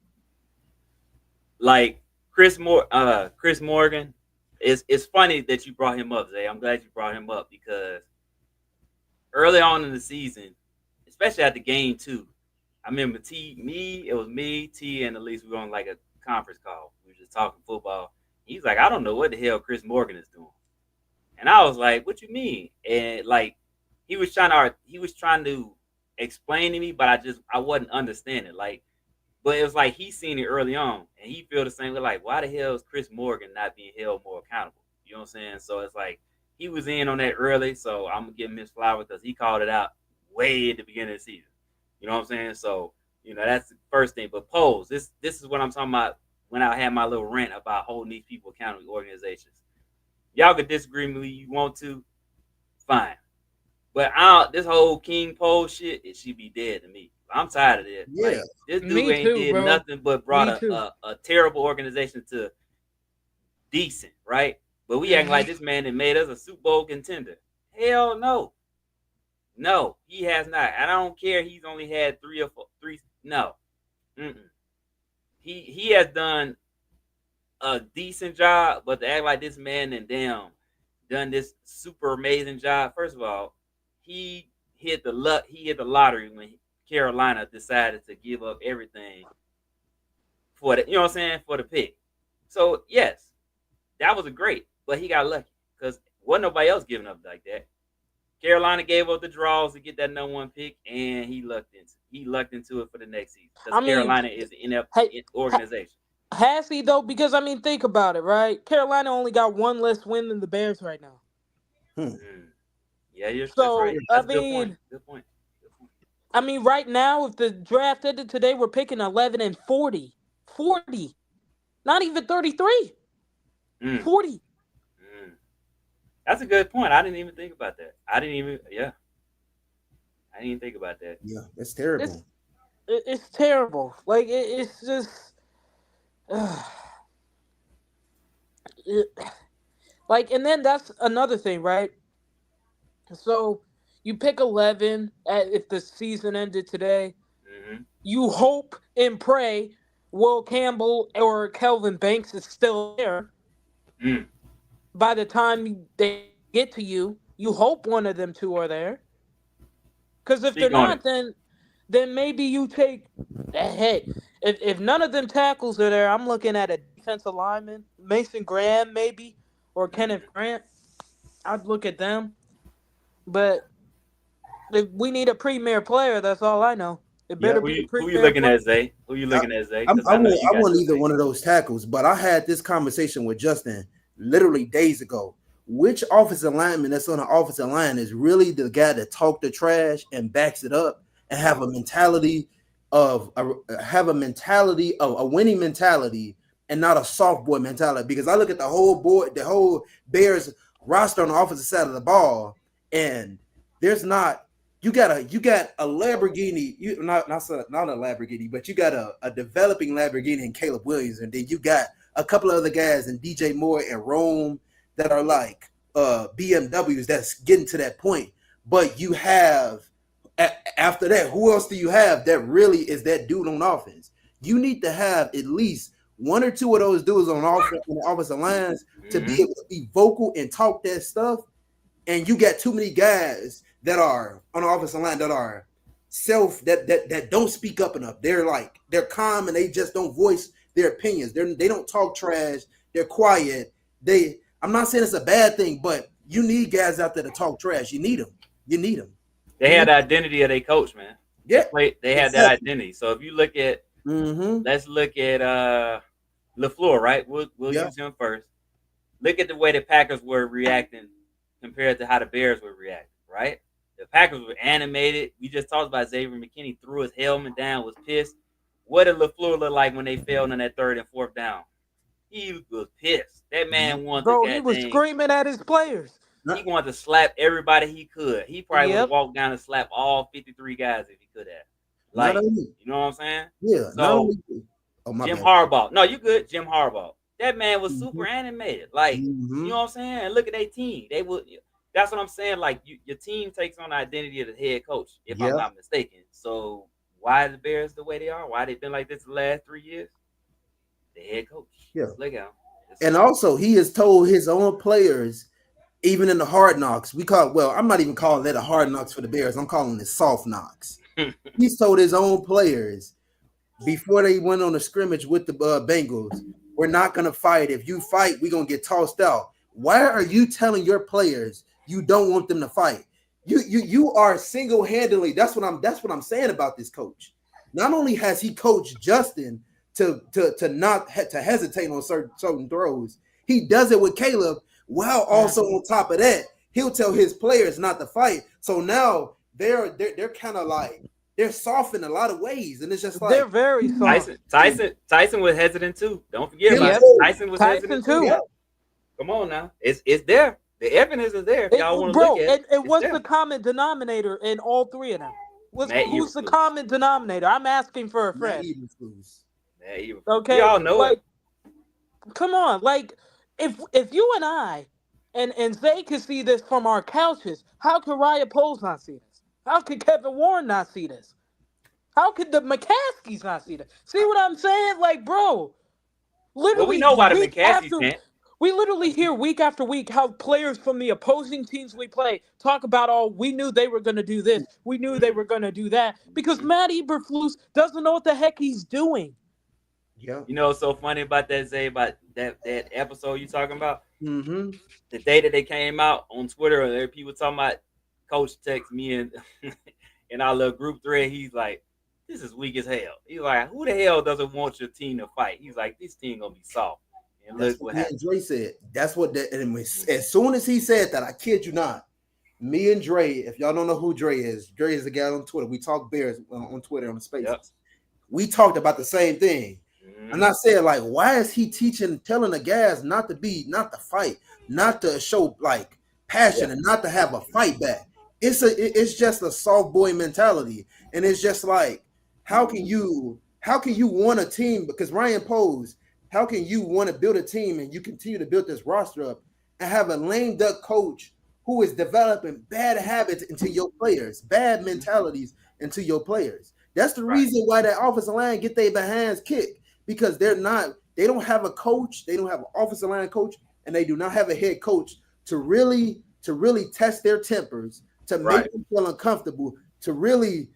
Like Chris Morgan. It's funny that you brought him up, Zay. I'm glad you brought him up because early on in the season, especially at the game two, I remember it was me, T, and Elise. We were on like a conference call. We were just talking football. He's like, I don't know what the hell Chris Morgan is doing, and I was like, what you mean? And like, he was trying to explain to me, but I wasn't understanding. Like, but it was like he seen it early on, and he feel the same way. Like, why the hell is Chris Morgan not being held more accountable? You know what I'm saying? So it's like he was in on that early. So I'm gonna give him his flower because he called it out way at the beginning of the season. You know what I'm saying? So that's the first thing. But polls, this is what I'm talking about when I had my little rant about holding these people accountable, organizations. Y'all could disagree with me you want to, fine. But this whole King Pole shit, it should be dead to me. I'm tired of this. Yeah. Like this dude Me ain't too, did bro. nothing but brought Me a, too. a, a terrible organization to decent, right? But we acting Hmm. like this man that made us a Super Bowl contender. Hell no. No, he has not. And I don't care he's only had three or four three. No. Mm-mm. He has done a decent job, but to act like this man and damn done this super amazing job. First of all, he hit the lottery when Carolina decided to give up everything for the what I'm saying, for the pick. So yes, that was a great, but he got lucky because wasn't nobody else giving up like that. Carolina gave up the draws to get that number one pick, and he lucked into it for the next season because I mean, Carolina is an inept hey, ha- organization. has he though? Because I mean, think about it, right? Carolina only got one less win than the Bears right now. Hmm. Mm. Yeah, that's right. So I That's a good point. mean, Good point. Good point. right now, if the draft ended today, we're picking 11 and 40, 40, not even 33, Mm. 40. Mm. That's a good point. I didn't even think about that. I didn't even think about that. Yeah, that's It's terrible. it's terrible. Like it's just it- like, and then that's another thing, right? So you pick 11 if the season ended today. Mm-hmm. You hope and pray Will Campbell or Kelvin Banks is still there Mm. by the time they get to you. You hope one of them two are there. Because if they're Speak on not, it. then maybe you take hey, if none of them tackles are there, I'm looking at a defensive lineman, Mason Graham maybe, or Kenneth Mm. Grant. I'd look at them. But if we need a premier player, that's all I know. It Yeah. better Who be a you premier looking player. at, Zay? Who you I, looking at, Zay? I, Because I I know want you I got want your either opinion. one of those tackles, but I had this conversation with Justin literally days ago. Which offensive lineman that's on the offensive line is really the guy that talk the trash and backs it up and have a mentality of a winning mentality and not a soft boy mentality? Because I look at the whole Bears roster on the offensive side of the ball, and there's not you got a Lamborghini, not a Lamborghini, but you got a developing Lamborghini in Caleb Williams, and then you got a couple of other guys in DJ Moore and Rome that are like BMWs that's getting to that point. But you have after that, who else do you have that really is that dude on offense? You need to have at least one or two of those dudes on offense on the offensive lines to be Mm-hmm. able to be vocal and talk that stuff, and you got too many guys that are on the offensive line that are that don't speak up enough. They're calm and they just don't voice their opinions. They don't talk trash. They're quiet. I'm not saying it's a bad thing, but you need guys out there to talk trash. You need them. You need them. They You had need the identity of their coach, man. Yeah, They had that exactly. identity. So if you look at, Mm-hmm. let's look at LaFleur, right? We'll Yeah. use him first. Look at the way the Packers were reacting compared to how the Bears were reacting, right? The Packers were animated. We just talked about Xavier McKinney threw his helmet down, was pissed. What did LaFleur look like when they failed on that third and fourth down? He was pissed. That Yeah. man wanted to Bro, he was goddamn, screaming at his players. he Not, wanted to slap everybody he could. He probably would have Yep. walked down and slapped all 53 guys if he could have. not Like, only. you know what I'm saying? Yeah. Not So only. Oh my Jim bad. Harbaugh. No, you good, Jim Harbaugh. That man was Mm-hmm. super animated. Like, you Mm-hmm. know what I'm saying? And look at their team. that's what I'm saying. Like your team takes on the identity of the head coach, if I'm Yeah. not mistaken. So why are the Bears the way they are? Why they've been like this the last 3 years? The head coach, Yeah. Slick out. And also, he has told his own players, even in the hard knocks, I'm not even calling that a hard knocks for the Bears. I'm calling it soft knocks. He's told his own players before they went on a scrimmage with the Bengals, we're not going to fight. If you fight, we're going to get tossed out. Why are you telling your players you don't want them to fight? You are single-handedly. That's what I'm saying about this coach. Not only has he coached Justin to not to hesitate on certain throws, he does it with Caleb. While also on top of that, he'll tell his players not to fight. So now they're kind of like they're soft in a lot of ways, and it's just like They're very soft. Tyson was hesitant too. Don't forget him about it. too. Tyson was Tyson hesitant too. too. Yeah. Come on now, it's there. The evidence is there. If y'all want to Bro, look at it, and what's there. the common denominator in all three of them? Matt Who's the Eberflus. common denominator? I'm asking for a Not friend. even fools. Matt Eberflus. Okay, We all know like, it. come on, like, if you and I and Zay can see this from our couches, how could Ryan Poles not see this? How could Kevin Warren not see this? How could the McCaskies not see this? See what I'm saying? Like, bro, Well, we literally know why the week McCaskies after can't. we literally hear week after week how players from the opposing teams we play talk about, oh, we knew they were going to do this, we knew they were going to do that, because Matt Eberflus doesn't know what the heck he's doing. Yeah. You know what's so funny about that, Zay, about that episode you talking about? Mm-hmm. The day that they came out on Twitter, there were people talking about Coach text me and in our little group thread. He's like, "This is weak as hell." He's like, "Who the hell doesn't want your team to fight?" He's like, "This team gonna be soft." And That's look what what me happened. and Dre said. That's what that. And as soon as he said that, I kid you not, me and Dre. If y'all don't know who Dre is a guy on Twitter. We talk Bears on Twitter on the Spaces. Yep. We talked about the same thing. Mm-hmm. And I said, like, why is he telling the guys not to fight, not to show like passion, and not to have a fight back? It's just a soft boy mentality, and it's just like, how can you want a team? Because Ryan Poles, how can you want to build a team and you continue to build this roster up and have a lame duck coach who is developing bad habits into your players, bad mentalities into your players? That's the reason why that offensive line get their behinds kicked, because they don't have a coach, they don't have an offensive line coach, and they do not have a head coach to really test their tempers, to make them feel uncomfortable, to really,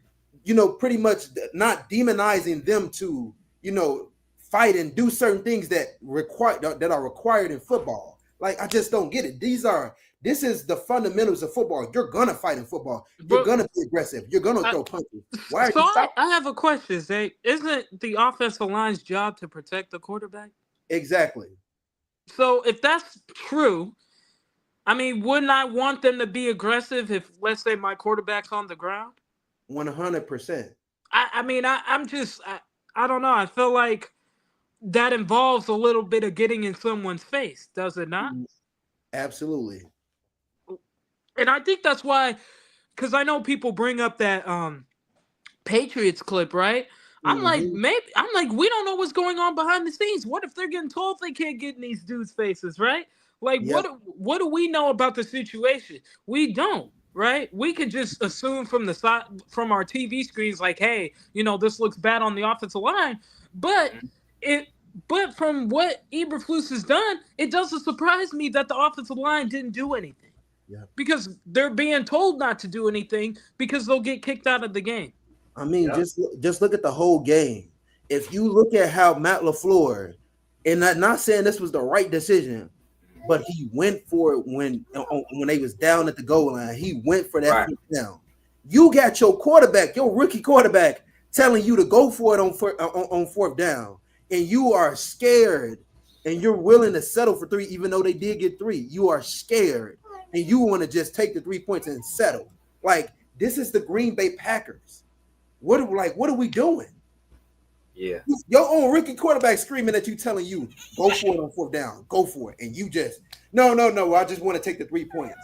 pretty much not demonizing them to, fight and do certain things that are required in football. Like, I just don't get it. This is the fundamentals of football. You're gonna fight in football. You're gonna be aggressive. You're gonna throw punches. Why are So you I have a question, Zay. Isn't the offensive line's job to protect the quarterback? exactly? So if that's true, I mean, wouldn't I want them to be aggressive if, let's say, my quarterback's on the ground? 100%. I don't know. I feel like that involves a little bit of getting in someone's face, does it not? Absolutely. And I think that's why, because I know people bring up that Patriots clip, right? I'm like, we don't know what's going on behind the scenes. What if they're getting told they can't get in these dudes' faces, right? Like, Yep. what do we know about the situation? We don't, right? We could just assume from the side, from our TV screens, like, hey, this looks bad on the offensive line, but but from what Eberflus has done, it doesn't surprise me that the offensive line didn't do anything. Yeah. Because they're being told not to do anything because they'll get kicked out of the game. I mean, just look at the whole game. If you look at how Matt LaFleur, and I'm not saying this was the right decision, but he went for it when they was down at the goal line. He went for that first down. You got your quarterback, your rookie quarterback, telling you to go for it on fourth down, and you are scared, and you're willing to settle for 3, even though they did get 3. You are scared, and you want to just take the 3 points and settle. Like, this is the Green Bay Packers. What are we doing? Yeah. Your own rookie quarterback screaming at you, telling you, go for it on fourth down, go for it. And you just, no, I just want to take the 3 points.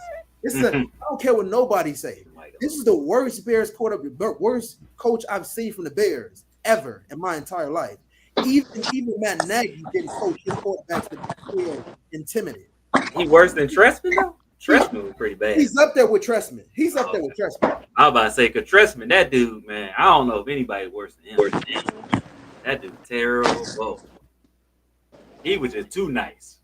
I don't care what nobody say. This is the worst Bears quarterback, worst coach I've seen from the Bears ever in my entire life. Even Matt Nagy didn't coach his quarterbacks to feel intimidated. He worse than Trestman though? He Tressman was pretty bad. he's up there with Tressman. He's up there Okay. with Tressman. I was about to say, cause Tressman, that dude, man, I don't know if anybody worse than him. That dude terrible. He was just too nice.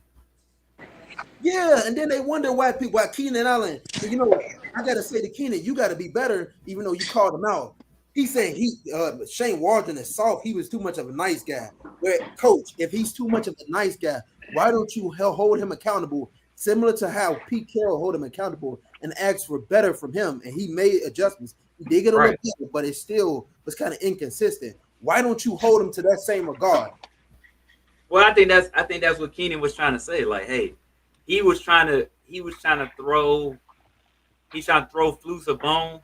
Yeah, and then they wonder why Keenan Allen. I gotta say to Keenan, you got to be better, even though you called him out. He's saying Shane Waldron is soft. He was too much of a nice guy. Where coach, if he's too much of a nice guy, why don't you hold him accountable, similar to how Pete Carroll hold him accountable and ask for better from him? And he made adjustments. He did get a little Right. better, but it still was kind of inconsistent. Why don't you hold him to that same regard? Well, I think that's what Keenan was trying to say. Like, hey, he was trying to throw Flus a bone,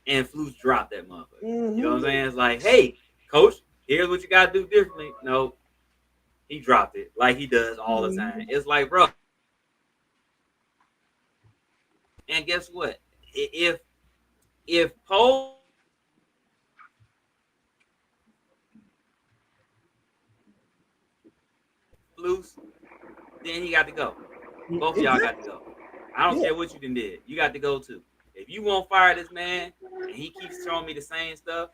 and Flus dropped that motherfucker. You know what I'm Mm-hmm. saying? It's like, hey, coach, here's what you gotta do differently. No, he dropped it like he does all the time. It's like, bro, and guess what? If Poe Flus, then he got to go. Both of y'all got to Exactly. go. I don't Yeah. care what you done did. You got to go too. If you won't fire this man and he keeps showing me the same stuff,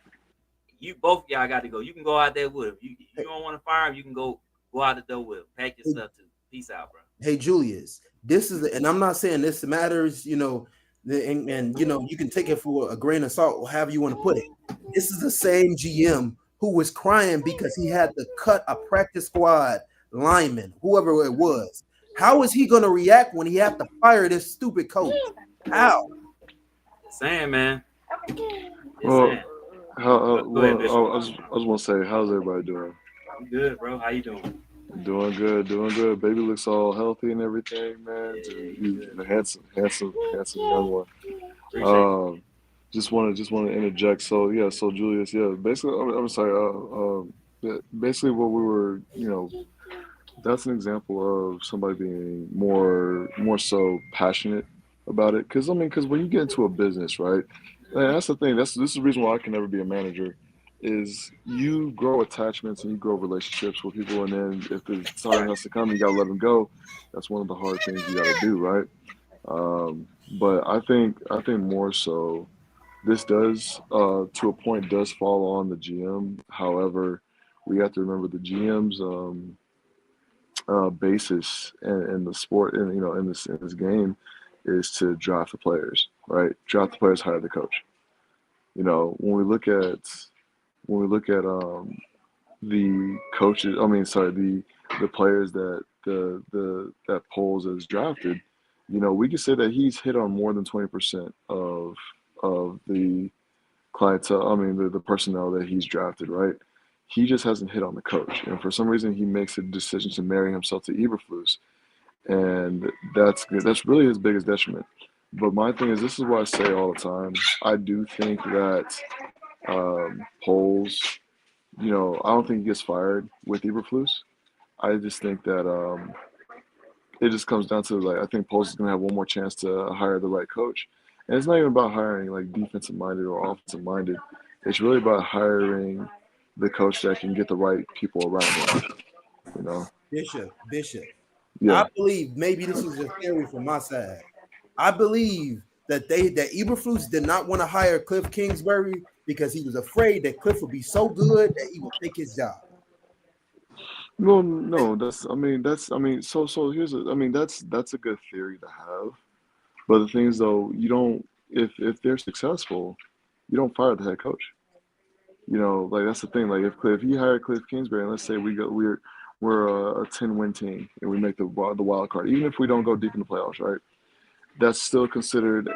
you both of y'all got to go. You can go out there with him. You don't want to fire him, you can go out the door with him. Pack your stuff too. Peace out, bro. Hey Julius, this is, and I'm not saying this matters, and you can take it for a grain of salt, or however you want to put it. This is the same GM who was crying because he had to cut a practice squad lineman, whoever it was. How is he going to react when he have to fire this stupid coach? How? Just saying, man. Just Well, saying. Go ahead, well, Bishop. I was gonna say, how's everybody doing? I'm good, bro. How you doing? Doing good, doing good. Baby looks all healthy and everything, man. Yeah, you He's good. a handsome young one. Appreciate you. Um, just want to interject. So yeah, so Julius, yeah, basically, I'm sorry. Yeah, basically, what we were, that's an example of somebody being more so passionate about it. Because I mean, because when you get into a business, right? And that's the thing. This is the reason why I can never be a manager. Is you grow attachments and you grow relationships with people, and then if the time has to come, you gotta let them go. That's one of the hard things you gotta do, right? But I think more so this does to a point does fall on the GM. However, we have to remember the GM's basis in the sport and in this game is to draft the players, right? Draft the players, hire the coach. When we look at the coaches, I mean, sorry, the players that Poles has drafted, we can say that he's hit on more than 20% of the clientele. I mean, the personnel that he's drafted, right? He just hasn't hit on the coach, and for some reason, he makes a decision to marry himself to Eberflus, and that's really his biggest detriment. But my thing is, this is what I say all the time. I do think that Poles, I don't think he gets fired with Eberflus. I just think that it just comes down to like I think Poles is going to have one more chance to hire the right coach, and it's not even about hiring like defensive minded or offensive minded. It's really about hiring the coach that can get the right people around him. You know? Bishop. I Yeah. believe maybe this is a theory from my side. I believe that Eberflus did not want to hire Cliff Kingsbury because he was afraid that Cliff would be so good that he would take his job. No, no. So I mean, that's a good theory to have. But the thing is, though, you don't if they're successful, you don't fire the head coach. Like that's the thing. Like if you hire Cliff Kingsbury, and let's say we're a 10-win team and we make the wild card, even if we don't go deep in the playoffs, right? That's still considered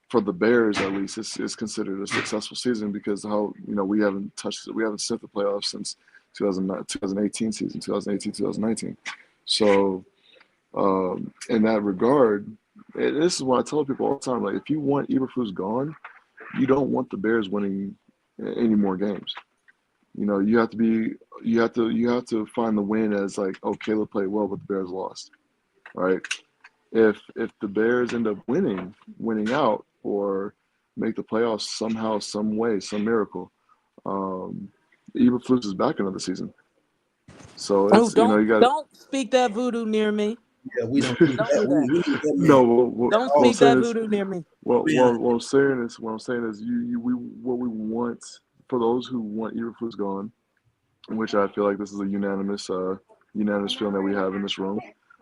for the Bears at least, it's considered a successful season because how we haven't sniffed the playoffs since 2018 season, 2018, 2019. So in that regard, this is what I tell people all the time. Like if you want Eberflus gone, you don't want the Bears winning any more games. You have to find the win as like, oh, Caleb played well, but the Bears lost, right? If the Bears end up winning out, or make the playoffs somehow, some way, some miracle, um, Eberflus is back another season. So Oh, it's don't you got don't speak that voodoo near me. Yeah, we don't need Don't that. do that. We need that man. No, what Don't I'm speak that saying is, voodoo near me. Yeah. what I'm saying is, what we want for those who want Eberflus gone, which I feel like this is a unanimous feeling that we have in this room.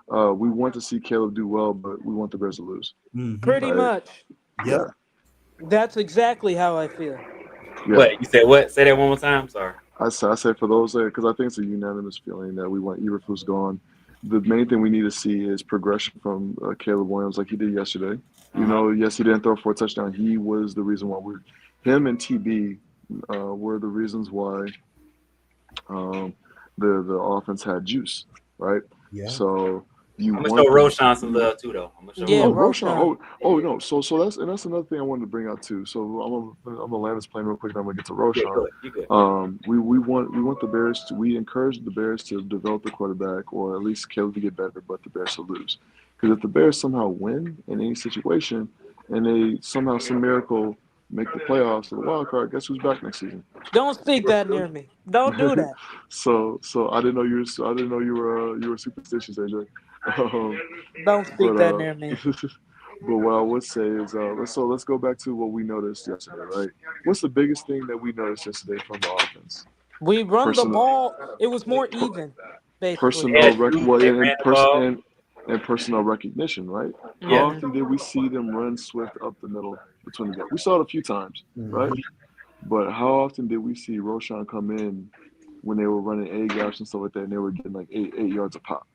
We want to see Caleb do well, but we want the Bears to lose. Mm-hmm. Pretty Right? much. Yep. Yeah, That's exactly how I feel. yeah. What you said? What? Say that one more time. Sorry. I say for those there, because I think it's a unanimous feeling that we want Eberflus gone. The main thing we need to see is progression from Caleb Williams, like he did yesterday. You Uh-huh. know, yes, he didn't throw for a touchdown. He was the reason why him and TB were the reasons why um, the offense had juice, right? Yeah. So you I'm gonna show want the Roshan some you love too, though. I'm gonna show Yeah, Oh, Roshan. Roshan. Roshan. Oh no. So that's another thing I wanted to bring out too. So I'm gonna land this plane real quick, and I'm gonna get to Yeah, Roshan. good. You good. We want the Bears to we encourage the Bears to develop the quarterback, or at least Caleb to get better, but the Bears to lose. Because if the Bears somehow win in any situation, and they somehow some miracle make the playoffs or the wild card, guess who's back next season? Don't speak that near me. Don't do that. So I didn't know you were superstitious, AJ. Um, Don't but speak that near me. but what I would say is let's go back to what we noticed yesterday, right? What's the biggest thing that we noticed yesterday from the offense? We run the Personal, ball. It was more per, even, basically. They personnel had rec juice. well They and ran the ball. and personnel recognition, right? How Yes. Hmm. often did we see them run Swift up the middle between the gaps? We saw it a few times, right? Mm-hmm. But how often did we see Roshan come in when they were running A gaps and stuff like that, and they were getting like eight yards a pop?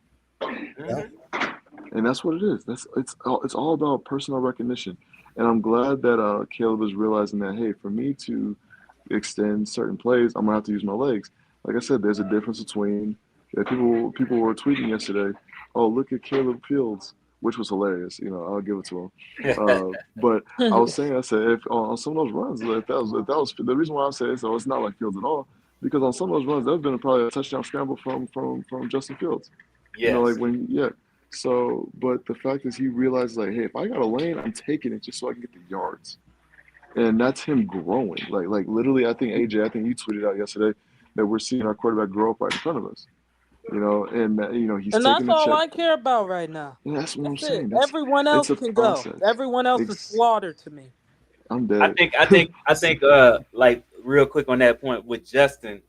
Yeah. Hmm. And that's what it is. It's all about personal recognition. And I'm glad that Caleb is realizing that, hey, for me to extend certain plays, I'm gonna have to use my legs. Like I said, there's a difference between people were tweeting yesterday. Oh, look at Caleb Fields, which was hilarious. You know, I'll give it to him. But I said, if on some of those runs, if that was the reason why I say so, it's not like Fields at all. Because on some of those runs, there's been probably a touchdown scramble from Justin Fields. You know, like Yes. yeah. So, but the fact is, he realizes like, hey, if I got a lane, I'm taking it just so I can get the yards, and that's him growing. Like literally, I think AJ, I think you tweeted out yesterday that we're seeing our quarterback grow up right in front of us. You know, and he's And taking that's the all check. I care about right now. And that's what I'm That's it. saying. That's Everyone it's else a can go. process. Everyone else is Ex- slaughtered to me. I'm I dead. think. I think. I think. Like real quick on that point with Justin.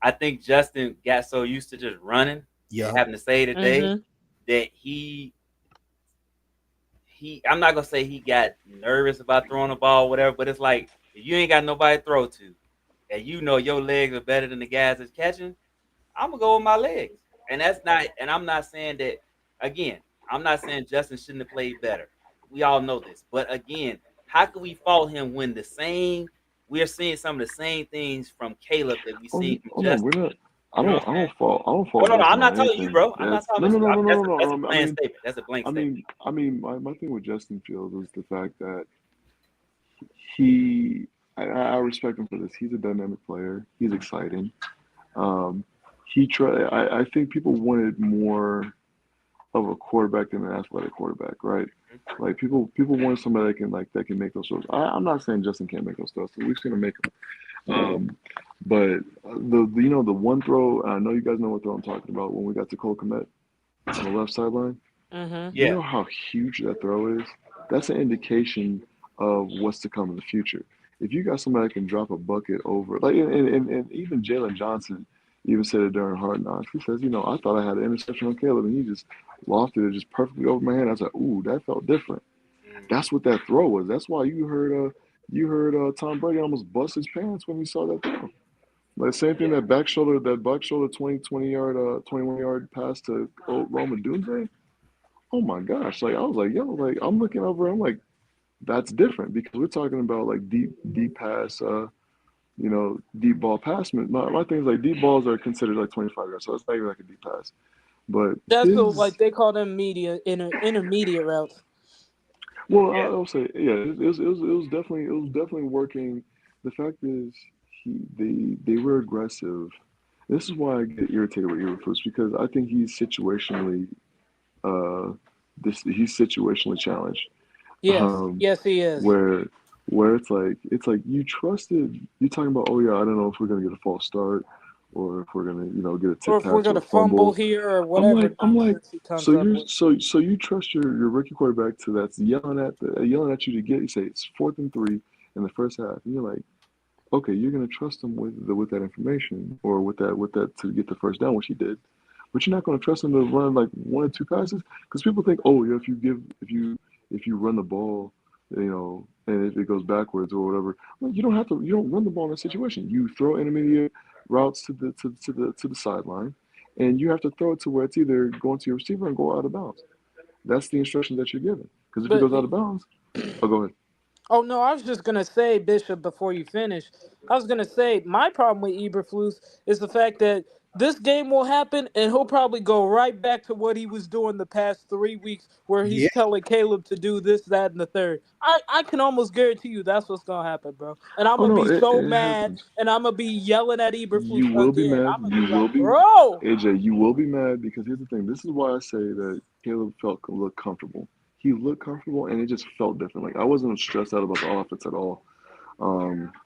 I think Justin got so used to just running and Yeah. having to say the day Mm-hmm. that he. I'm not gonna say he got nervous about throwing the ball, whatever. But it's like if you ain't got nobody to throw to, and you know your legs are better than the guys that's catching. I'm gonna go with my legs, and that's not. And I'm not saying that again. I'm not saying Justin shouldn't have played better. We all know this, but again, how can we fault him when the same we're seeing some of the same things from Caleb that we Oh, see from oh no, we're Justin? not. You know what I'm saying? I don't Oh fault no, no, I'm Justin not on talking to you, anything. bro. I'm not That's talking to you. That's a no. blank statement. That's a blank statement. My thing with Justin Fields is the fact that he, I respect him for this. He's a dynamic player. He's exciting. Um, I think people wanted more of a quarterback than an athletic quarterback, right? Like people want somebody that can make those throws. I'm not saying Justin can't make those throws. We've seen him make them. Um, but the one throw, I know you guys know what throw I'm talking about when we got to Cole Kmet on the left sideline. Mm-hmm. You Yeah, know how huge that throw is? That's an indication of what's to come in the future. If you got somebody that can drop a bucket over, like, and even Jalen Johnson even said it during Hard Knocks. He says, I thought I had an interception on Caleb, and he just lofted it just perfectly over my head. I was like, ooh, that felt different. mm-hmm. That's what that throw was. That's why you heard Tom Brady almost bust his pants when he saw that throw. Like same thing Yeah, that back shoulder 21 yard pass to Roma Dunze. Oh my gosh! Like I was like, yo, like I'm looking over, I'm like, that's different because we're talking about like deep pass, deep ball pass. My thing is like deep balls are considered like 25 yards, so it's not even like a deep pass. But That's so his, like they call them intermediate routes. well, yeah. I'll say, yeah, it was definitely working. The fact is, they were aggressive. This is why I get irritated with Eberflus because I think uh, he's situationally challenged. Yes. Um, Yes, he is. where it's like you trusted. You're talking about, oh yeah, I don't know if we're gonna get a false start. or if we're gonna, get a Or tip if we're pass or gonna a fumble fumble. here or I'm whatever like, I'm like, nonsense he so comes up you're with. so you trust your rookie quarterback to that's yelling at you to get. You say it's 4th and 3 in the first half, and you're like, okay, you're gonna trust him with that information or with that to get the first down, which he did. But you're not gonna trust him to run like one or two passes because people think, oh yeah, if you run the ball, and if it goes backwards or whatever, well, you don't have to. You don't run the ball in that situation. You throw intermediate routes to the sideline, and you have to throw it to where it's either going to your receiver and go out of bounds. That's the instruction that you're given. Because if it But goes out of bounds, oh, go ahead. oh no, I was just gonna say, Bishop, before you finish, I was gonna say my problem with Eberflus is the fact that this game will happen and he'll probably go right back to what he was doing the past 3 weeks, where Yeah. he's telling Caleb to do this, that, and the third. I can almost guarantee you that's what's gonna happen, bro. And I'm Oh gonna no, be it, so it mad, happens. and I'm gonna be yelling at Eberflus You will be again. mad. I'm gonna be You will like, be bro. AJ. You will be mad because here's the thing. This is why I say that Caleb felt looked comfortable. He looked comfortable, and it just felt different. Like I wasn't stressed out about the offense at all,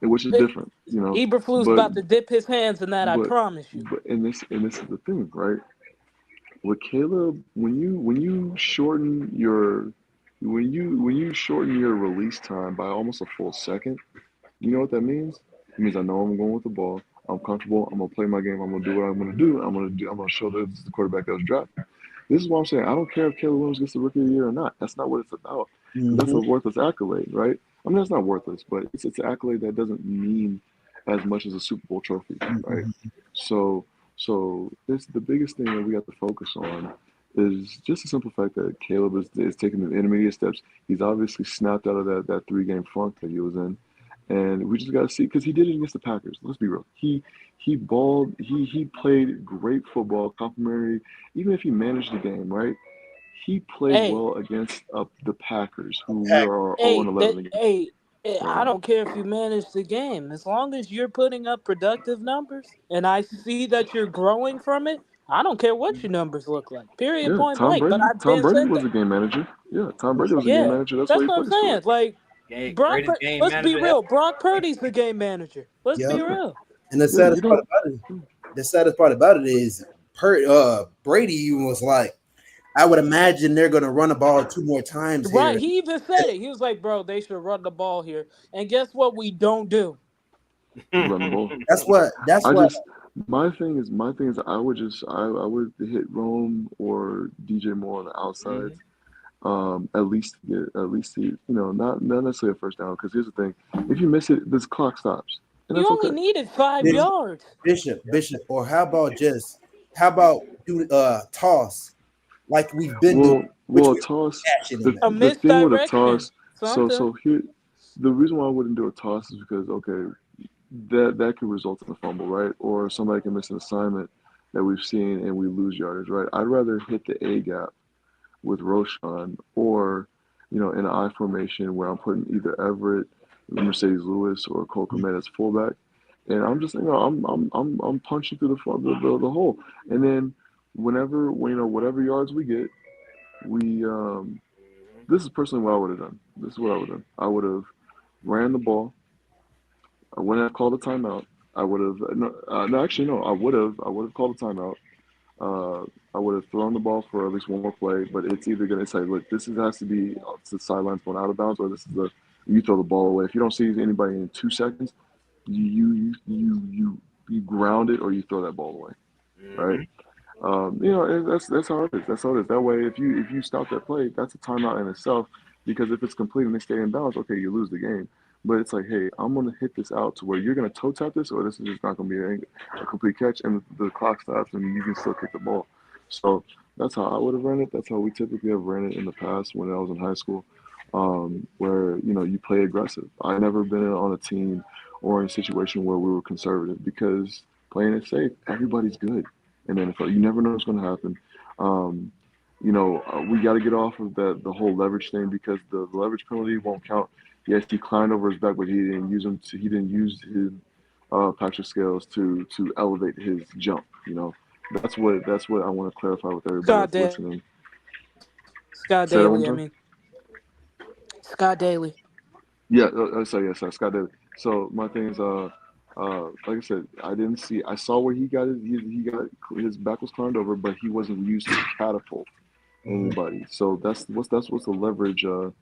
which is different, Eberflus But about to dip his hands in that, I but promise you. but and this is the thing, right? With Caleb, when you shorten your release time by almost a full second, you know what that means? It means I know I'm going with the ball. I'm comfortable. I'm gonna play my game. I'm gonna do what I'm gonna do. I'm gonna show that this is the quarterback that was drafted. This is what I'm saying. I don't care if Caleb Williams gets the rookie of the year or not. That's not what it's about. Because that's Hmm. a worthless accolade, right? I mean, that's not worthless, but it's an accolade that doesn't mean as much as a Super Bowl trophy, right? So this the biggest thing that we have to focus on is just the simple fact that Caleb is taking the intermediate steps. He's obviously snapped out of that 3 game funk that he was in, and we just got to see because he did it against the Packers. Let's be real. He balled. He played great football, complimentary. Even if he managed the game, right? He played Hey, well against the Packers, who we are 0 and 11 against. I So don't care if you manage the game. As long as you're putting up productive numbers and I see that you're growing from it, I don't care what your numbers look like. Period, yeah, point blank. But I've Tom been Brady said was that. a game manager. Yeah, Tom Brady was a game Yeah, manager. That's why that's he what I'm plays for saying. it. Like, Greatest game let's be manager ever. real. Brock Purdy's the game manager. Let's Yep. be real. And the Yeah, you saddest part don't. about it, the saddest part about it is, Brady even was like, I would imagine they're going to run the ball 2 more times Right. here. He even said it. He was like, bro, they should run the ball here. And guess what we don't do? Run the ball. That's what. That's I what. just my thing is I would hit Rome or DJ Moore on the outsides. Mhm. Not necessarily a first down because here's the thing: if you miss it, this clock stops, and You that's only okay. needed five Bishop, yards. or how about do toss like we've been doing, which Well, we toss. action in The that. A the thing with a misdirection. toss. So Something. here, the reason why I wouldn't do a toss is because okay, that could result in a fumble, right? Or somebody can miss an assignment that we've seen and we lose yardage, right? I'd rather hit the A gap with Roshan or, in an I formation where I'm putting either Everett, Mercedes Lewis, or Cole Kmet as fullback. And I'm just, I'm punching through the hole. And then whatever yards we get, we this is personally what I would have done. This is what I would have done. I would have ran the ball. I wouldn't have called a timeout. I would have no, actually no. I would have called a timeout. Uh, I would have thrown the ball for at least one more play, but it's either going to say, look, has to be to the sidelines going out of bounds, or this is you throw the ball away. If you don't see anybody in 2 seconds, you ground it or you throw that ball away, right? Mhm. That's how it is. That's how it is. That way, if you stop that play, that's a timeout in itself. Because if it's complete and they stay in bounds, okay, you lose the game. But it's like, hey, I'm gonna hit this out to where you're gonna toe tap this, or this is just not gonna be a complete catch, and the clock stops, and you can still kick the ball. So that's how I would have ran it. That's how we typically have ran it in the past when I was in high school, where you play aggressive. I never been on a team or in a situation where we were conservative because playing it safe, everybody's good in the NFL. You never know what's going to happen. Um, we got to get off of the whole leverage thing because the leverage penalty won't count. Yes, he climbed over his back, but he didn't use his Patrick scales to elevate his jump. That's what I want to clarify with everybody Scott that's Daly. listening. Scott Say that one Daly, more I time. mean. Scott Daly. Yeah. Sorry. Yeah. Sorry. Scott Daly. So my thing is, Like I said, I didn't see. I saw where he got his back was turned over, but he wasn't used to catapult Mhm. anybody. So that's what's the leverage. The